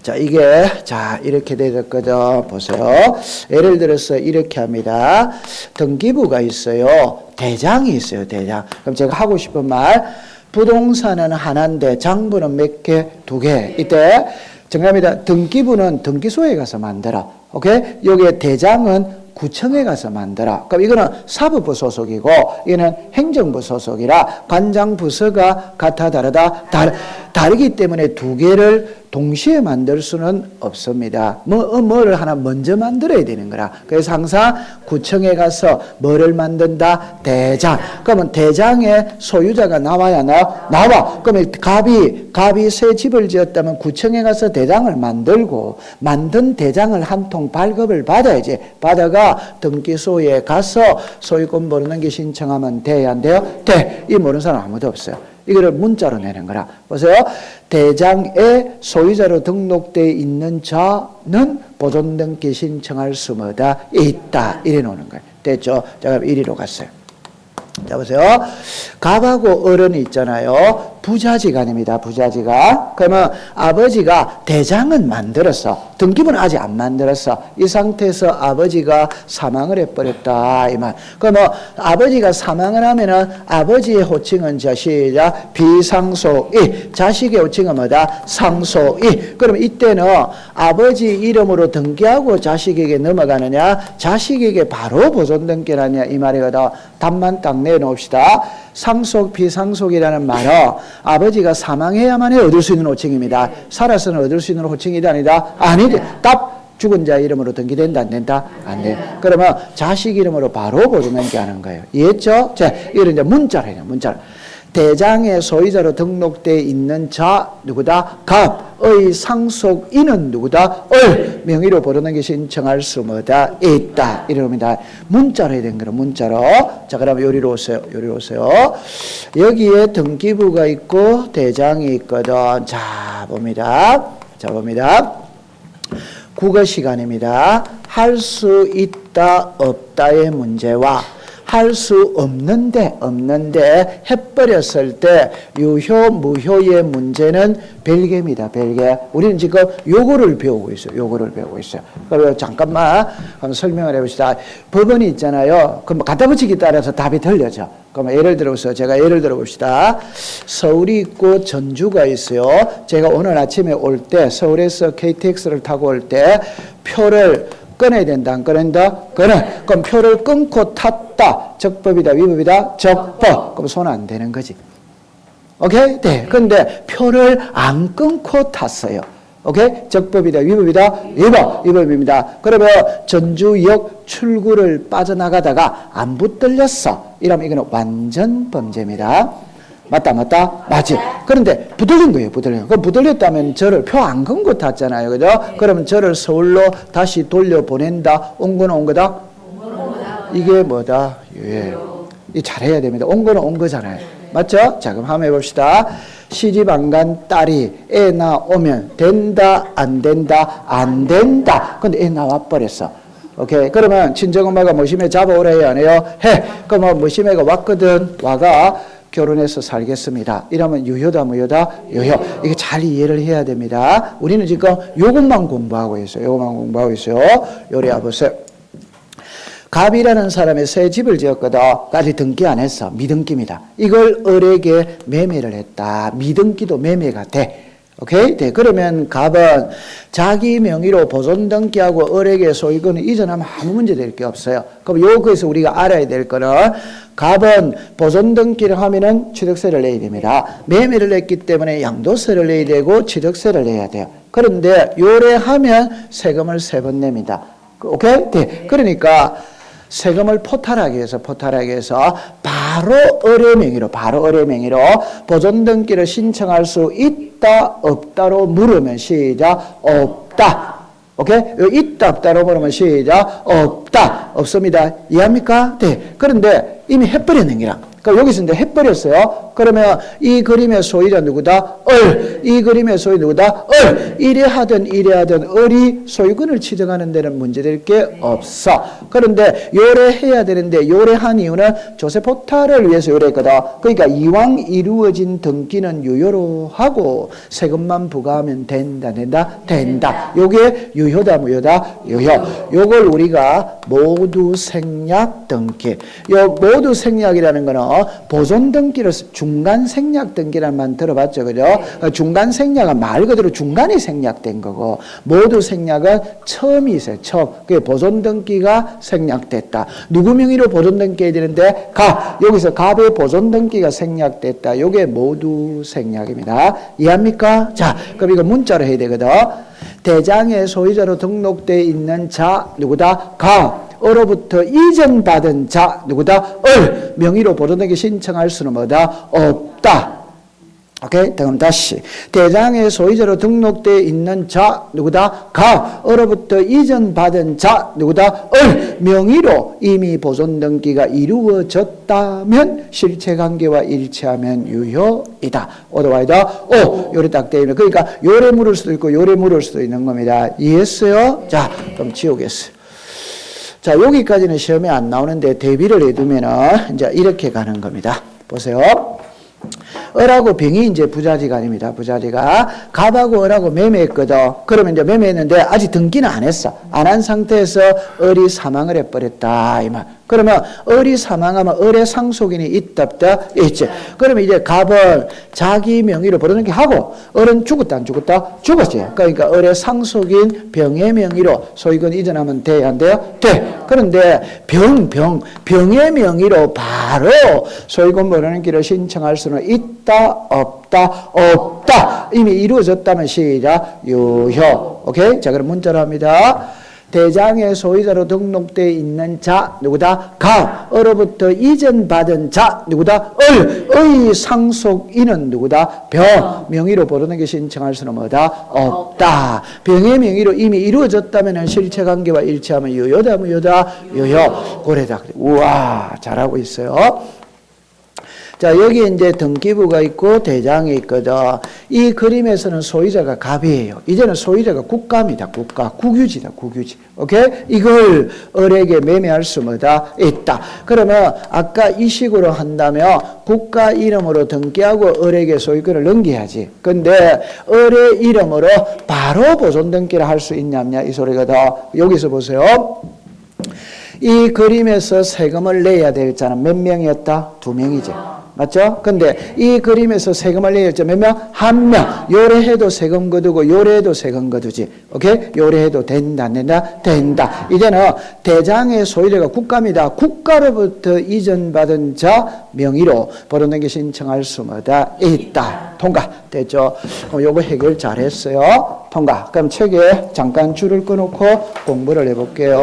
자, 이게, 자, 이렇게 되었거든. 보세요. 예를 들어서 이렇게 합니다. 등기부가 있어요. 대장이 있어요. 대장. 그럼 제가 하고 싶은 말, 부동산은 하나인데 장부는 몇 개? 2개. 이때 정답입니다. 등기부는 등기소에 가서 만들어. 오케이? 여기에 대장은 구청에 가서 만들어. 그럼 이거는 사법부 소속이고 이거는 행정부 소속이라 관장 부서가 같아 다르다? 다르기 때문에 2개를 동시에 만들 수는 없습니다. 뭐를 하나 먼저 만들어야 되는 거라. 그래서 항상 구청에 가서 뭐를 만든다? 대장. 그러면 대장의 소유자가 나와야 나와. 그러면 갑이 새 집을 지었다면 구청에 가서 대장을 만들고 만든 대장을 한 통 발급을 받아야지. 받아가 등기소에 가서 소유권 보존등기 신청하면 돼야 안 돼요? 돼. 이 모르는 사람 아무도 없어요. 이거를 문자로 내는 거라. 보세요. 대장의 소유자로 등록되어 있는 자는 보존등기 신청할 수 뭐다? 있다. 이래 놓는 거예요. 됐죠? 자, 그럼 1위로 갔어요. 자, 보세요. 갑하고 어른이 있잖아요. 부자지간입니다. 부자지간. 그러면 아버지가 대장은 만들었어. 등기부는 아직 안 만들었어. 이 상태에서 아버지가 사망을 해버렸다. 이 말. 그러면 아버지가 사망을 하면은 아버지의 호칭은 시작. 비상속이. 자식의 호칭은 뭐다? 상속이. 그럼 이때는 아버지 이름으로 등기하고 자식에게 넘어가느냐? 자식에게 바로 보존등기하느냐? 이 말이거든. 답만 딱 내놓읍시다. 상속, 비상속이라는 말은 아버지가 사망해야만 해 얻을 수 있는 호칭입니다. 살아서는 얻을 수 있는 호칭이다 아니다? 아니지. 답. 죽은 자 이름으로 등기된다 안 된다? 안 돼. 그러면 자식 이름으로 바로 보존등기하는 거예요. 이해했죠? 자, 이걸 이제 문자로 해요. 문자로. 대장의 소유자로 등록되어 있는 자 누구다? 갑의 상속인은 누구다? 을 명의로 보존등기 신청할 수 뭐다? 있다. 이럽니다. 문자로 해야 되는 거예요. 문자로. 자, 그러면 요리로 오세요. 요리로 오세요. 여기에 등기부가 있고 대장이 있거든. 자, 봅니다. 자, 봅니다. 국어 시간입니다. 할 수 있다 없다의 문제와 할 수 없는데 해버렸을 때 유효 무효의 문제는 별개입니다. 별개. 우리는 지금 요거를 배우고 있어요. 요거를 배우고 있어요. 그럼 잠깐만 한번 설명을 해봅시다. 법원이 있잖아요. 그럼 갖다 붙이기 따라서 답이 틀려져. 그럼 예를 들어서 제가 예를 들어 봅시다. 서울이 있고 전주가 있어요. 제가 오늘 아침에 올 때 서울에서 KTX를 타고 올 때 표를 끊어야 된다, 안 끊는다? 끊어. 그럼 표를 끊고 탔다. 적법이다, 위법이다? 적법. 그럼 손 안 대는 거지. 오케이? 네. 근데 표를 안 끊고 탔어요. 오케이? 적법이다, 위법이다? 위법. 위법입니다. 그러면 전주역 출구를 빠져나가다가 안 붙들렸어. 이러면 이거는 완전 범죄입니다. 맞다, 맞다? 맞지? 그런데 부들린 거예요, 부들린 거. 그럼 부들렸다면 저를 표 안 끊고 탔잖아요. 그죠? 그럼 저를 서울로 다시 돌려보낸다. 온 거는 온 거다? 이게 뭐다? 예. 이 잘해야 됩니다. 온 거는 온 거잖아요. 맞죠? 자, 그럼 한번 해봅시다. 시집 안 간 딸이 애 낳으면 된다, 안 된다? 안 된다. 근데 애 낳아버렸어. 오케이. 그러면 친정엄마가 모심에 잡아오라 해야 안 해요? 해. 그럼 모심애가 왔거든. 와가 결혼해서 살겠습니다. 이러면 유효다, 무효다? 유효. 이게 잘 이해를 해야 됩니다. 우리는 지금 요것만 공부하고 있어요. 요것만 공부하고 있어요. 요리 와보세요. 갑이라는 사람이 새 집을 지었거든. 아직 등기 안 했어. 미등기입니다. 이걸 을에게 매매를 했다. 미등기도 매매가 돼. 오케이? 네. 그러면 갑은 자기 명의로 보존 등기하고 을에게 소유권을 이전하면 아무 문제 될 게 없어요. 그럼 여기서 우리가 알아야 될 거는 갑은 보존 등기를 하면은 취득세를 내야 됩니다. 매매를 했기 때문에 양도세를 내야 되고 취득세를 내야 돼요. 그런데 요래하면 세금을 3번 냅니다. 오케이? 네. 그러니까 세금을 포탈하기 위해서 바로 을의 명의로 보존 등기를 신청할 수 있다 없다로 물으면 시작 없다. 오케이? 있다 없다로 물으면 시작 없다. 없습니다. 이해합니까? 네. 그런데 이미 해버렸는 기라. 그러니까 여기서 이제 해버렸어요. 그러면 이 그림의 소유자 누구다? 을. 이 그림의 소유 누구다? 을. 이래 하든 을이 소유권을 취득하는 데는 문제될 게 없어. 그런데 요래해야 되는데 요래한 이유는 조세 포탈을 위해서 요래했거든. 그러니까 이왕 이루어진 등기는 유효로 하고 세금만 부과하면 된다. 요게 유효다, 무효다? 유효. 요걸 우리가 모두 생략 등기. 요 모두 생략이라는 거는 보존 등기를 중간 생략 등기라는 말 들어봤죠, 그죠? 중간 생략은 말 그대로 중간이 생략된 거고 모두 생략은 처음이 있어요. 처음. 그게 보존 등기가 생략됐다. 누구 명의로 보존 등기해야 되는데 갑. 여기서 갑의 보존 등기가 생략됐다. 요게 모두 생략입니다. 이해합니까? 자, 그럼 이거 문자로 해야 되거든. 대장의 소유자로 등록되어 있는 자 누구다? 갑. 으로부터 이전받은 자 누구다? 을. 명의로 보존등기 신청할 수는 뭐다? 없다. 오케이? 그럼 다시 대장의 소유자로 등록되어 있는 자 누구다? 갑. 으로부터 이전받은 자 누구다? 을. 명의로 이미 보존등기가 이루어졌다면 실체관계와 일치하면 유효이다. 오더와이다. 오. 요래 딱 되어 있는. 그러니까 요래 물을 수도 있고 요래 물을 수도 있는 겁니다. 이해했어요? 자, 그럼 지우겠어요. 자, 여기까지는 시험에 안 나오는데 대비를 해두면은 이제 이렇게 가는 겁니다. 보세요. 을하고 병이 이제 부자지가 아닙니다. 부자지가 갑하고 을하고 매매했거든. 그러면 이제 매매했는데 아직 등기는 안 했어. 안 한 상태에서 을이 사망을 해버렸다 이 말. 그러면 을이 사망하면 을의 상속인이 있다 없다? 있지. 그러면 이제 갑을 자기 명의로 벌어넣기 하고 을은 죽었다 안 죽었다? 죽었지. 그러니까 을의 상속인 병의 명의로 소유권 이전하면 돼야 안 돼요? 돼. 그런데 병의 명의로 바로 소유권 벌어넣기를 신청할 수는 있다 없다? 없다. 이미 이루어졌다면 시작 유효. 오케이? 자, 그럼 문자로 합니다. 대장의 소유자로 등록되어 있는 자 누구다? 가. 을로부터 이전받은 자 누구다? 을의 상속인은 누구다? 병. 명의로 벌어넣기 신청할 수는 뭐다? 없다. 병의 명의로 이미 이루어졌다면 실체관계와 일치하면 유효다 무효다? 유효. 고래다. 우와 잘하고 있어요. 자, 여기 이제 등기부가 있고 대장이 있거든. 이 그림에서는 소유자가 갑이에요. 이제는 소유자가 국가입니다. 국가. 국유지다. 국유지. 오케이? 이걸 을에게 매매할 수 뭐다? 있다. 그러면 아까 이 식으로 한다면 국가 이름으로 등기하고 을에게 소유권을 넘겨야지. 근데 을의 이름으로 바로 보존 등기를 할 수 있냐 없냐 이 소리거든. 여기서 보세요. 이 그림에서 세금을 내야 될 자는 몇 명이었다? 2명이죠. 맞죠? 근데 이 그림에서 세금을 내야 될 자 몇 명? 1명. 요래해도 세금 거두고 요래해도 세금 거두지. 오케이? 요래해도 된다 안 된다? 된다. 이제는 대장의 소유자가 국가입니다. 국가로부터 이전받은 자 명의로 벌어넣기 신청할 수마다 있다. 통과. 됐죠? 요거 해결 잘했어요. 통과. 그럼 책에 잠깐 줄을 끊고 공부를 해볼게요.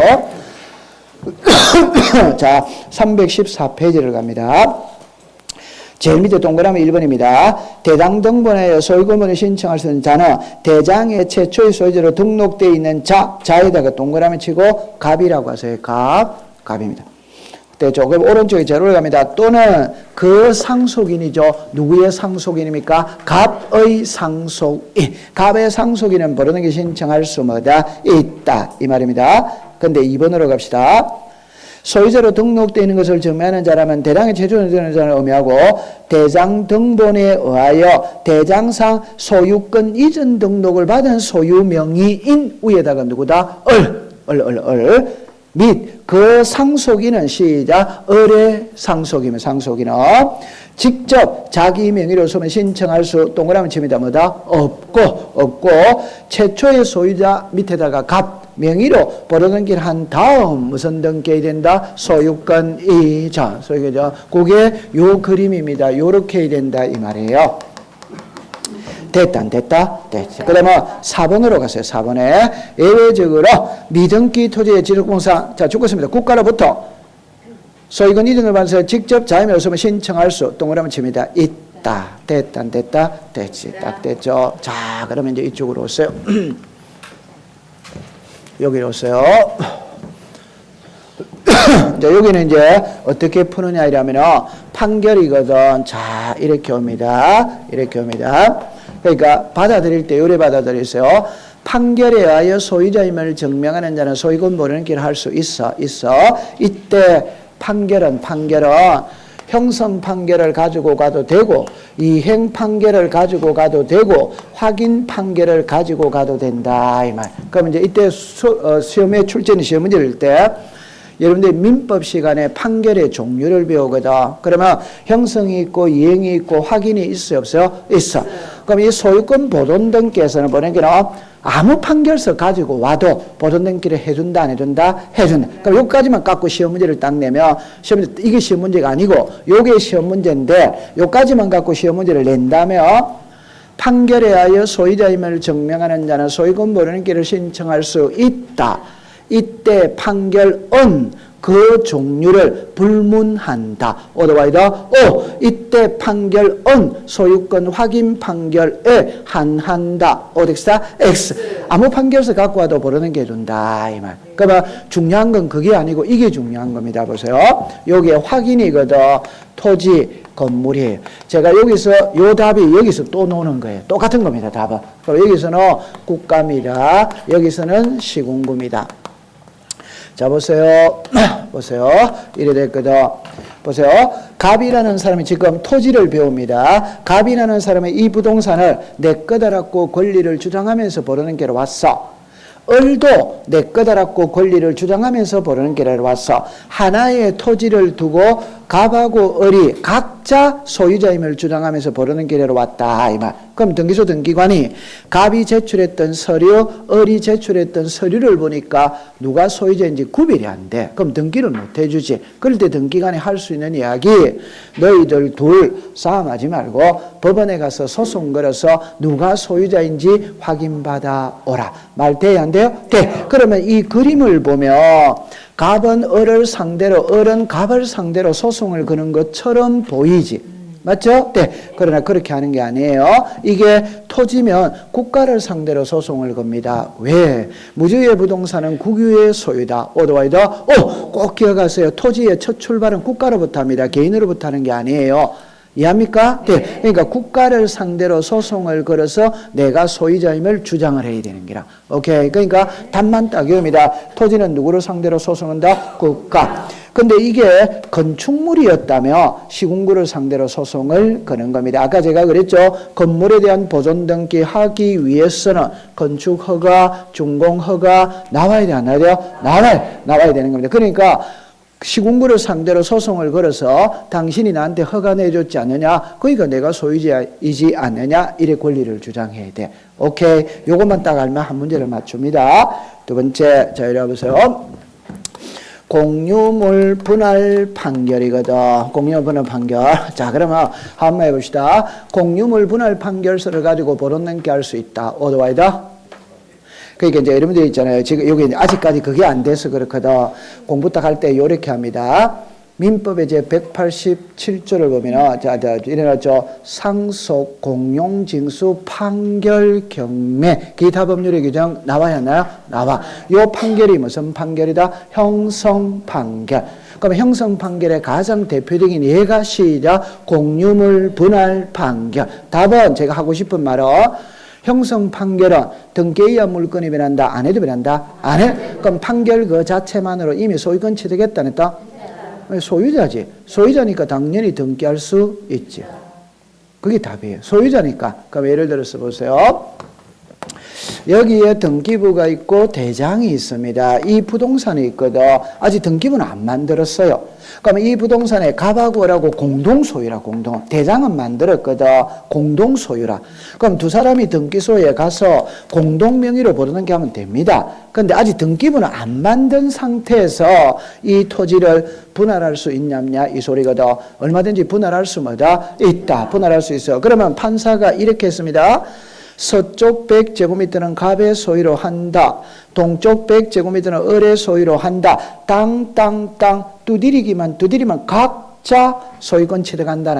자, 314페이지를 갑니다. 제일 밑에 동그라미 1번입니다. 대장 등본에 소유권을 신청할 수 있는 자는 대장의 최초의 소유자로 등록되어 있는 자에다가 동그라미 치고 갑이라고 하세요. 갑입니다. 됐죠? 그럼 오른쪽에 제로를 갑니다. 또는 그 상속인이죠. 누구의 상속인입니까? 갑의 상속인. 갑의 상속인은 벌어넣기 신청할 수 뭐다? 있다. 이 말입니다. 근데 2번으로 갑시다. 소유자로 등록되어 있는 것을 증명하는 자라면 대장의 최초의 자를 의미하고 대장 등본에 의하여 대장상 소유권 이전 등록을 받은 소유명의인 위에다가 누구다? 을. 및 그 상속인은 시작 을의 상속이면 상속인은 직접 자기 명의로 서면 신청할 수 동그라미 칩니다. 뭐다? 없고 최초의 소유자 밑에다가 갑 명의로 벌어등기를 한 다음 무슨 등기해야 된다? 소유권 이전. 소유권. 그게 요 그림입니다. 요렇게 해야 된다 이 말이에요. 됐다 안 됐다? 됐지. 그러면 4번으로 갔어요. 4번에 예외적으로 미등기 토지의 지적공사 자 죽었습니다. 국가로부터 소유권 이전을 받아서 직접 자임에 없으면 신청할 수 동그라미 칩니다. 있다. 됐다 안 됐다? 됐지. 딱 됐죠. 자 그러면 이제 이쪽으로 오세요. 여기로 오세요. 자, 여기는 이제 어떻게 푸느냐 이러면은 판결이거든. 자 이렇게 옵니다. 이렇게 옵니다. 그러니까 받아들일 때 요래 받아들이세요. 판결에 의하여 소유자임을 증명하는 자는 소유권 벌어넣기를 할 수 있어. 이때 판결은 형성 판결을 가지고 가도 되고 이행 판결을 가지고 가도 되고 확인 판결을 가지고 가도 된다 이 말. 그럼 이제 이때 시험에 출제는 시험 문제를 낼 때 여러분들 민법 시간에 판결의 종류를 배우거든. 그러면 형성이 있고 이행이 있고 확인이 있어요 없어요? 있어. 그럼 이 소유권 보존 등기에서는 보내기는 아무 판결서 가지고 와도 보존 등기를 해준다 안 해준다? 해준다. 그럼 여기까지만 갖고 시험 문제를 딱 내면 시험 문제, 이게 시험 문제가 아니고 요게 시험 문제인데 여기까지만 갖고 시험 문제를 낸다면 판결에 의하여 소유자임을 증명하는 자는 소유권 벌어넣기를 신청할 수 있다. 이때 판결은 그 종류를 불문한다. otherwise, 이때 판결은 소유권 확인 판결에 한한다. 어디다? X. 아무 판결서 갖고 와도 벌어넣게 해준다. 이 말. 그러면 중요한 건 그게 아니고 이게 중요한 겁니다. 보세요. 요게 확인이거든. 토지, 건물이에요. 제가 여기서 요 답이 여기서 또 노는 거예요. 똑같은 겁니다. 답은. 그럼 여기서는 국가입니다. 여기서는 시군구입니다. 자, 보세요. 보세요. 이래 됐거든. 보세요. 갑이라는 사람이 지금 토지를 배웁니다. 갑이라는 사람이 이 부동산을 내 거다라고 권리를 주장하면서 버르는 길로 왔어. 을도 내 거다라고 권리를 주장하면서 버르는 길에 왔어. 하나의 토지를 두고 갑하고 을이 각자 소유자임을 주장하면서 버르는 길에 왔다 이 말. 그럼 등기소 등기관이 갑이 제출했던 서류, 을이 제출했던 서류를 보니까 누가 소유자인지 구별이 안 돼. 그럼 등기를 못 해주지. 그럴 때 등기관이 할 수 있는 이야기, 너희들 둘 싸움하지 말고 법원에 가서 소송 걸어서 누가 소유자인지 확인받아 오라. 말 돼야 안 돼요? 돼. 그러면 이 그림을 보면 갑은 을을 상대로, 을은 갑을 상대로 소송을 거는 것처럼 보이지. 맞죠? 네. 그러나 그렇게 하는 게 아니에요. 이게 토지면 국가를 상대로 소송을 겁니다. 왜? 무주의 부동산은 국유의 소유다. 오도와이더. 꼭 기억하세요. 토지의 첫 출발은 국가로부터 합니다. 개인으로부터 하는 게 아니에요. 이해합니까? 네. 그러니까 국가를 상대로 소송을 걸어서 내가 소유자임을 주장을 해야 되는 기라. 오케이. 그러니까 답만 딱 이겁니다. 토지는 누구를 상대로 소송한다? 국가. 근데 이게 건축물이었다며 시군구를 상대로 소송을 거는 겁니다. 아까 제가 그랬죠. 건물에 대한 보존 등기 하기 위해서는 건축 허가, 준공 허가 나와야 돼, 안 나와야 돼요? 나와야 되는 겁니다. 그러니까 시군구를 상대로 소송을 걸어서 당신이 나한테 허가 내줬지 않느냐? 그러니까 내가 소유자이지 않느냐? 이래 권리를 주장해야 돼. 오케이. 요것만 딱 알면 한 문제를 맞춥니다. 두 번째, 자, 이리 와보세요. 공유물 분할 판결이거든. 공유물 분할 판결. 자, 그러면 한번 해봅시다. 공유물 분할 판결서를 가지고 보론 넘게 할 수 있다. 오도와이다. 그러니까 이제 여러분들 있잖아요. 지금 여기 아직까지 그게 안 돼서 그렇거든. 공부 딱 할 때 이렇게 합니다. 민법의 제 187조를 보면, 자, 이래놨죠. 상속, 공용, 징수, 판결, 경매, 기타 법률의 규정 나와야 하나요? 나와. 요 판결이 무슨 판결이다? 형성 판결. 그럼 형성 판결의 가장 대표적인 예가 시작 공유물 분할 판결. 답은 제가 하고 싶은 말은 형성 판결은 등기에 의한 물건이 변한다? 안 해도 변한다? 안 해? 그럼 판결 그 자체만으로 이미 소유권 취득했다 안 했다? 소유자지. 소유자니까 당연히 등기할 수 있지. 그게 답이에요. 소유자니까. 그럼 예를 들어서 보세요. 여기에 등기부가 있고 대장이 있습니다. 이 부동산이 있거든. 아직 등기부는 안 만들었어요. 그러면 이 부동산에 갑하고 을하고 공동소유라. 대장은 만들었거든. 공동소유라. 그럼 두 사람이 등기소에 가서 공동명의로 부르는 게 하면 됩니다. 그런데 아직 등기부는 안 만든 상태에서 이 토지를 분할할 수 있냐냐 이 소리거든. 얼마든지 분할할 수 있다. 분할할 수 있어. 그러면 판사가 이렇게 했습니다. 서쪽 100제곱미터는 갑의 소유로 한다. 동쪽 100제곱미터는 을의 소유로 한다. 땅 두드리기만 각자 소유권 취득한다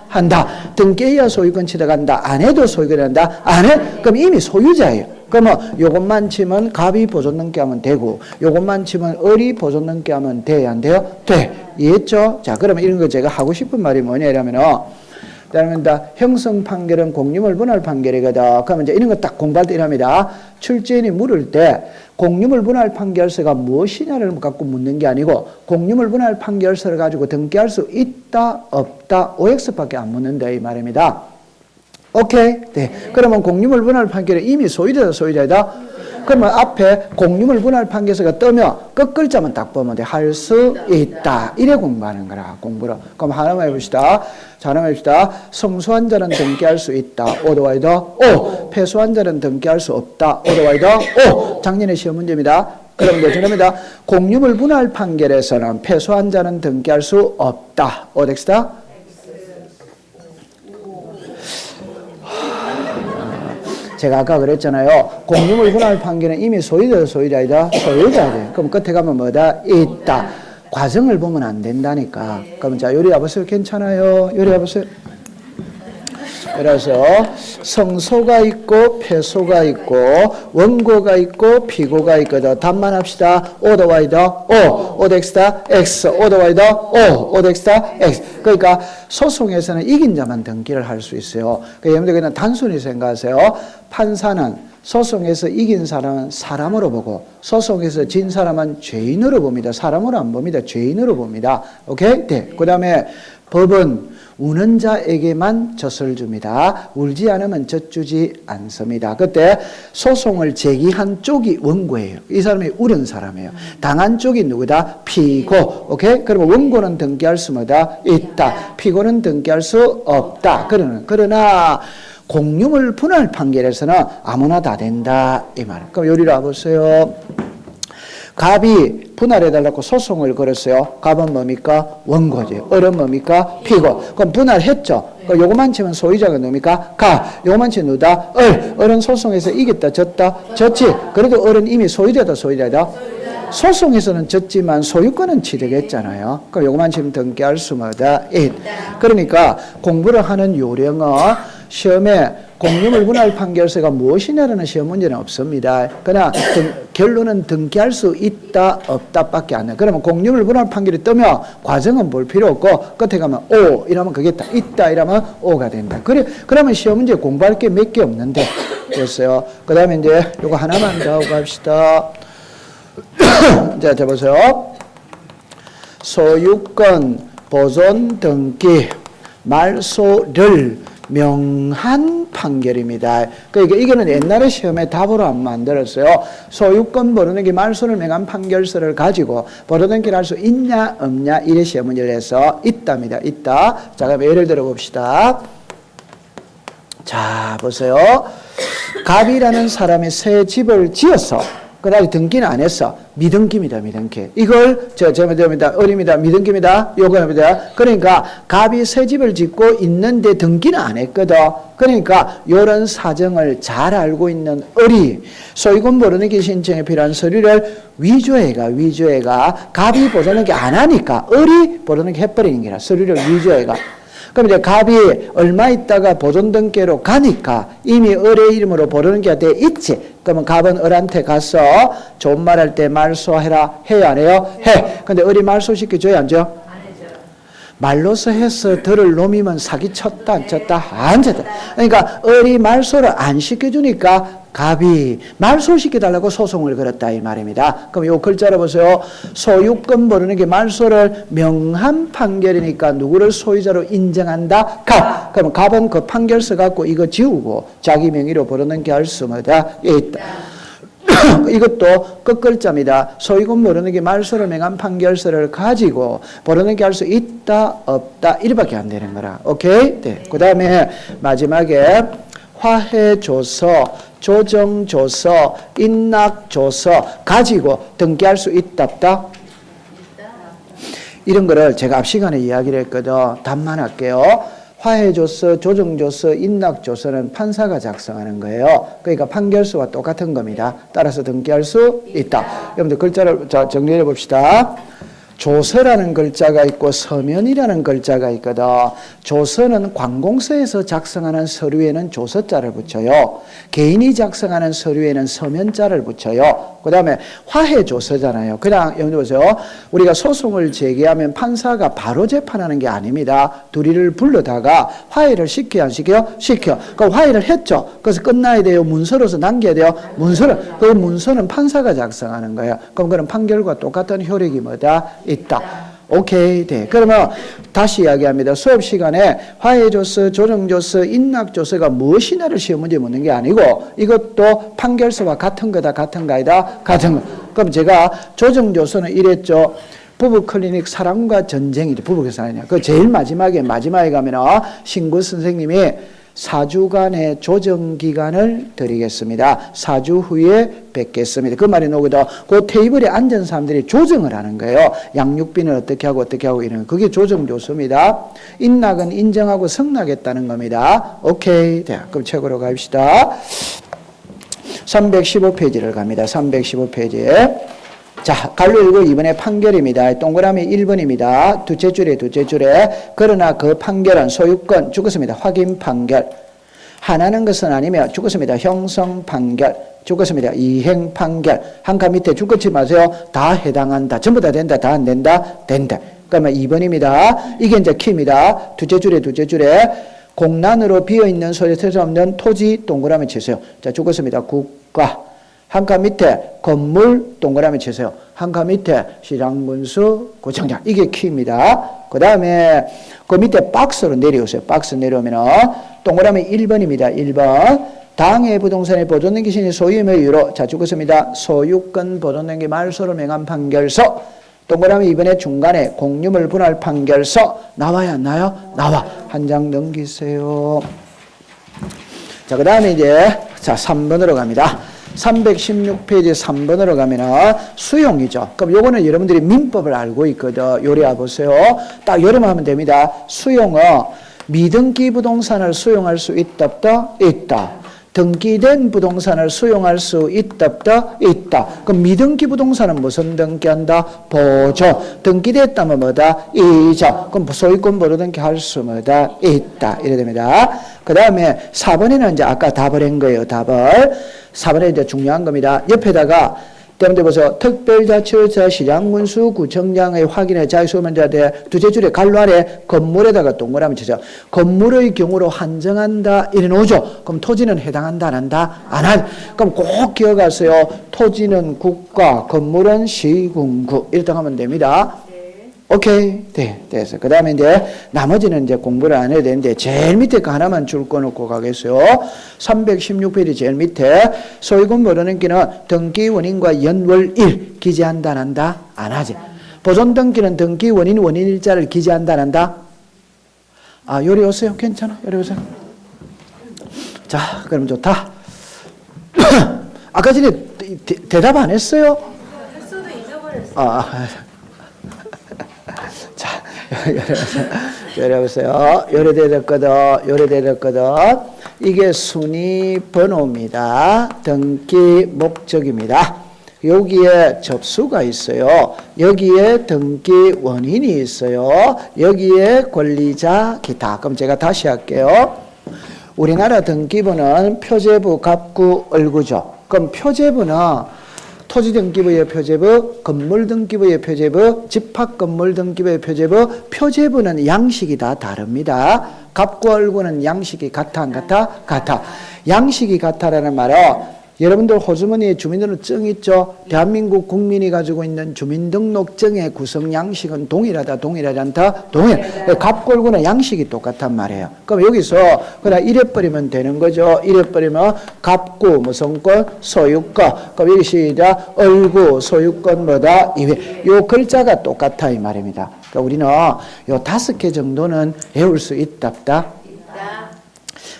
한다. 등기에 의한 소유권 취득한다. 안 해도 소유권 한다. 안 해? 그럼 이미 소유자예요. 그러면 요것만 치면 갑이 보존 넘게 하면 되고 요것만 치면 을이 보존 넘게 하면 돼야 안 돼요? 돼. 이해했죠? 자, 그러면 이런 거 제가 하고 싶은 말이 뭐냐면은 그러면 형성 판결은 공유물 분할 판결이거든. 그러면 이제 이런 거 딱 공부할 때 이랍니다. 출제인이 물을 때 공유물 분할 판결서가 무엇이냐를 갖고 묻는 게 아니고 공유물 분할 판결서를 가지고 등기할 수 있다 없다 OX밖에 안 묻는다 이 말입니다. 오케이? 네. 그러면 공유물 분할 판결은 이미 소유자이다. 그러면 앞에 공유물 분할 판결서가 뜨면 끝 글자만 딱 보면 돼. 할 수 있다. 이래 공부하는 거라. 공부를. 그럼 하나만 해봅시다. 자, 하나만 해봅시다. 성수한 자는 등기할 수 있다. 오도와이더. 오. 패소한 자는 등기할 수 없다. 오도와이더. 오. 작년에 시험 문제입니다. 그럼 이제 저랍니다. 공유물 분할 판결에서는 패소한 자는 등기할 수 없다. 오덱스다. 제가 아까 그랬잖아요. 공유물 분할 판결은 이미 소유자이다. 소유자지. 그럼 끝에 가면 뭐다? 있다. 과정을 보면 안 된다니까. 그럼 자, 요리 와보세요. 괜찮아요. 요리 와보세요. 그래서 성소가 있고 패소가 있고 원고가 있고 피고가 있거든. 답만 합시다. 오더와이더 오, 오덱스다 X, 오더와이더 오, 오덱스다 X. 그러니까 소송에서는 이긴 자만 등기를 할 수 있어요. 그러니까 여러분들 그냥 단순히 생각하세요. 판사는 소송에서 이긴 사람은 사람으로 보고 소송에서 진 사람은 죄인으로 봅니다. 사람으로 안 봅니다. 죄인으로 봅니다. 오케이? 네. 그 다음에 법은 우는 자에게만 젖을 줍니다. 울지 않으면 젖 주지 않습니다. 그때 소송을 제기한 쪽이 원고예요. 이 사람이 울은 사람이에요. 당한 쪽이 누구다? 피고. 오케이? 그러면 원고는 등기할 수 뭐다? 있다. 피고는 등기할 수 없다. 그러나 공유물 분할 판결에서는 아무나 다 된다 이 말. 그럼 요리로 와보세요. 갑이 분할해달라고 소송을 걸었어요. 갑은 뭡니까? 원고지. 을은 뭡니까? 피고. 그럼 분할했죠. 그럼 요거만 치면 소유자가 누굽니까? 갑. 요거만 치면 누다? 을. 을은 소송에서 이겼다 졌다? 졌지. 그래도 을은 이미 소유자다 소유자다? 소송에서는 졌지만 소유권은 취득했잖아요. 그럼 요거만 치면 등기할 수 뭐다? 있. 그러니까 공부를 하는 요령은 시험에 공유물 분할 판결서가 무엇이냐라는 시험 문제는 없습니다. 그러나 결론은 등기할 수 있다 없다밖에 안 돼요. 그러면 공유물 분할 판결이 뜨면 과정은 볼 필요 없고 끝에 가면 오 이러면 그게 있다 이러면 오가 된다. 그러면 시험 문제 공부할 게 몇 개 없는데 됐어요. 그 다음에 이제 요거 하나만 더 하고 갑시다. 자, 보세요. 소유권 보존 등기 말소를 명한 판결입니다. 그러니까 이거는 옛날에 시험에 답으로 안 만들었어요. 소유권 벌어등기 말소를 명한 판결서를 가지고 벌어등기를 할 수 있냐 없냐 이래 시험 문제를 해서 있답니다. 있다. 자, 그럼 예를 들어 봅시다. 자, 보세요. 갑이라는 사람이 새 집을 지어서 그다음에 등기는 안 했어. 미등기입니다. 미등기. 이걸 제입니다. 을입니다. 미등기입니다. 요거입니다. 그러니까 갑이 새 집을 짓고 있는데 등기는 안 했거든. 그러니까 이런 사정을 잘 알고 있는 을이 소유권 벌어등기 신청에 필요한 서류를 위조해가 갑이 보존등기 안 하니까 을이 벌어등기 해버리는 게라 서류를 위조해가. 그럼 이제 갑이 얼마 있다가 보존등기로 가니까 이미 을의 이름으로 벌어등기가 돼 있지. 그러면 갑은 을한테 가서 좋은 말 할 때 말소해라 해요 안 해요? 해. 근데 을이 말소시켜줘요 안 줘요? 말로서 해서 들을 놈이면 사기 쳤다 안 쳤다? 안 쳤다. 그러니까 을이 말소를 안 시켜주니까 갑이 말소시켜달라고 소송을 걸었다 이 말입니다. 그럼 요 글자로 보세요. 소유권 벌어등기 말소를 명한 판결이니까 누구를 소유자로 인정한다? 갑. 그럼 갑은 그 판결서 갖고 이거 지우고 자기 명의로 벌어등기 할 수마다 있다. 이것도 끝글자입니다. 소유권 벌어등기 말소를 명한 판결서를 가지고 벌어등기 할 수 있다 없다 이렇게밖에 안 되는 거라. 오케이? 네. 그 다음에 마지막에 화해조서, 조정조서, 인락조서 가지고 등기할 수 있다 없다? 이런 거를 제가 앞 시간에 이야기를 했거든. 답만 할게요. 화해조서, 조정조서, 인락조서는 판사가 작성하는 거예요. 그러니까 판결서와 똑같은 겁니다. 따라서 등기할 수 있다. 여러분들 글자를 정리해 봅시다. 조서라는 글자가 있고 서면이라는 글자가 있거든. 조서는 관공서에서 작성하는 서류에는 조서자를 붙여요. 개인이 작성하는 서류에는 서면자를 붙여요. 그 다음에 화해조서잖아요. 그냥 여기 보세요. 우리가 소송을 제기하면 판사가 바로 재판하는 게 아닙니다. 둘이를 불러다가 화해를 시켜야 안 시켜요? 시켜. 그럼 화해를 했죠. 그래서 끝나야 돼요. 문서로서 남겨야 돼요. 그 문서는 판사가 작성하는 거예요. 그럼 그런 판결과 똑같은 효력이 뭐다? 있다. 오케이. 네. 그러면 다시 이야기합니다. 수업 시간에 화해조서, 조정조서, 인락조서가 무엇이냐를 시험 문제 묻는 게 아니고 이것도 판결서와 같은 거다, 같은 거 아니다, 같은 거. 그럼 제가 조정조서는 이랬죠. 부부클리닉 사랑과 전쟁이죠. 부부교사냐. 그 제일 마지막에 가면은 신구 선생님이 4주간의 조정기간을 드리겠습니다. 4주 후에 뵙겠습니다. 그 말이 나오거든. 그 테이블에 앉은 사람들이 조정을 하는 거예요. 양육비는 어떻게 하고 이런 거. 그게 조정조서입니다. 인락은 인정하고 승낙했다는 겁니다. 오케이. 네, 그럼 책으로 갑시다. 315페이지를 갑니다. 315페이지에. 자, 갈로 읽고 이번에 판결입니다. 동그라미 1번입니다. 둘째 줄에 그러나 그 판결은 소유권 죽었습니다. 확인 판결. 하나는 것은 아니며 죽었습니다. 형성 판결. 죽었습니다. 이행 판결. 한 칸 밑에 죽었지 마세요. 다 해당한다. 전부 다 된다. 다 안 된다. 된다. 그러면 2번입니다. 이게 이제 키입니다. 둘째 줄에 공란으로 비어있는 소리틀 없는 토지 동그라미 치세요. 자, 죽었습니다. 국가. 한 칸 밑에 건물 동그라미 치세요. 한 칸 밑에 시장군수 구청장. 이게 키입니다. 그 다음에 그 밑에 박스로 내려오세요. 박스 내려오면 동그라미 1번입니다. 1번. 당해 부동산의 보존된 기신이 소유임의 이유로 자 죽었습니다. 소유권 보존된 게 말소로 명한 판결서. 동그라미 2번에 중간에 공유물 분할 판결서. 나와야 안 나요? 나와. 한 장 넘기세요. 자, 그 다음에 이제 자 3번으로 갑니다. 316페이지 3번으로 가면은 수용이죠. 그럼 요거는 여러분들이 민법을 알고 있거든. 요리 와보세요. 딱 요리만 하면 됩니다. 수용은 미등기 부동산을 수용할 수 있다 없다? 있다. 등기된 부동산을 수용할 수 있다 없다? 있다. 그럼 미등기 부동산은 무슨 등기한다? 보존. 등기됐다면 뭐다? 이자. 그럼 소유권 보존 등기 할 수 뭐다? 있다. 이래 됩니다. 그 다음에 4번에는 이제 아까 답을 한 거예요. 답을. 4번에 이제 중요한 겁니다. 옆에다가 때문에 보세요. 특별자치구자 시장군수 구청장의 확인에 자유소유자대 두째 줄에 갈로 아래 건물에다가 동그라미 치죠. 건물의 경우로 한정한다 이래 놓죠. 그럼 토지는 해당한다 안 한다? 안 한. 그럼 꼭 기억하세요. 토지는 국가, 건물은 시군구 이렇게 하면 됩니다. 오케이. 네, 됐어. 그 다음에 이제 나머지는 이제 공부를 안 해야 되는데 제일 밑에 거 하나만 줄 거 놓고 가겠어요. 316페이지 제일 밑에 소유권 모르는기는 등기 원인과 연월일 기재한다 안 한다? 안 하지. 보존 등기는 등기 원인 원인일자를 기재한다 안 한다? 아, 요리 오세요. 괜찮아. 요리 오세요. 자, 그럼 좋다. 아까 전에 대답 안 했어요? 했어도 잊어버렸어. 자, 여러보세요. 요래되었거든. 이게 순위 번호입니다. 등기 목적입니다. 여기에 접수가 있어요. 여기에 등기 원인이 있어요. 여기에 권리자 기타. 그럼 제가 다시 할게요. 우리나라 등기부는 표제부, 갑구, 을구죠. 그럼 표제부는 토지등기부의 표제부, 건물등기부의 표제부, 집합건물등기부의 표제부, 표제부는 양식이 다 다릅니다. 갑구, 을구는 양식이 같아 안 같아? 같아. 양식이 같아라는 말은 여러분들 호주머니에 주민등록증 있죠? 대한민국 국민이 가지고 있는 주민등록증의 구성 양식은 동일하다, 동일하지 않다? 동일. 갑구, 을구는 양식이 똑같단 말이에요. 그럼 여기서 그냥 이래버리면 되는 거죠. 이래버리면 갑구, 무슨권, 소유권. 그럼 여기 시작, 을구, 소유권 뭐다? 이외. 요 글자가 똑같아 이 말입니다. 그러니까 우리는 요 5개 정도는 외울 수 있다, 없다?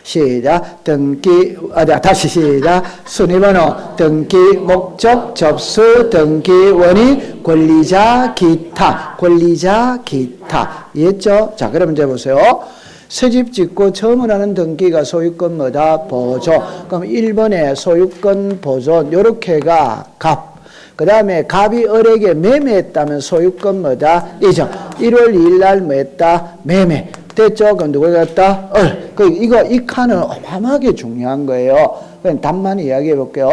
시작. 등기, 다시 시작. 순위번호, 등기, 목적, 접수, 등기, 원인, 권리자, 기타. 권리자, 기타. 이해했죠? 자, 그러면 이제 보세요. 새집 짓고 처음을 하는 등기가 소유권 뭐다? 보존. 그럼 1번에 소유권 보존. 요렇게가 갑. 그 다음에 갑이 을에게 매매했다면 소유권 뭐다? 이전. 1월 2일 날 뭐 했다? 매매. 됐죠? 그럼 누가 갔다? 을. 이 칸은 어마어마하게 중요한 거예요. 그럼 답만 이야기해 볼게요.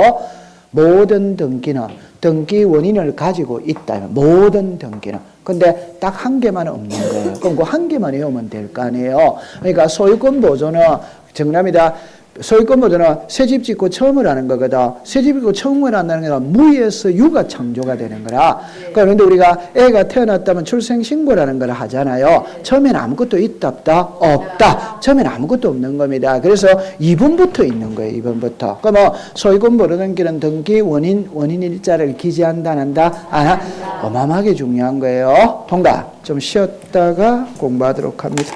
모든 등기는 등기 원인을 가지고 있다. 모든 등기는. 근데 딱 한 개만 없는 거예요. 그럼 그 한 개만 외우면 될 거 아니에요. 그러니까 소유권 보존은 정답이다. 소유권 보존은 새집 짓고 처음을 하는 거거든. 새집 짓고 처음을 한다는 게 무에서 유가 창조가 되는 거라. 그런데 우리가 애가 태어났다면 출생신고라는 걸 하잖아요. 처음에는 아무것도 있다 없다? 없다. 처음에는 아무것도 없는 겁니다. 그래서 2번부터 있는 거예요. 2번부터. 그럼 소유권 보존 기는 등기 원인일자를 기재한다 안 한다? 안 하? 어마어마하게 중요한 거예요. 통과. 좀 쉬었다가 공부하도록 합니다.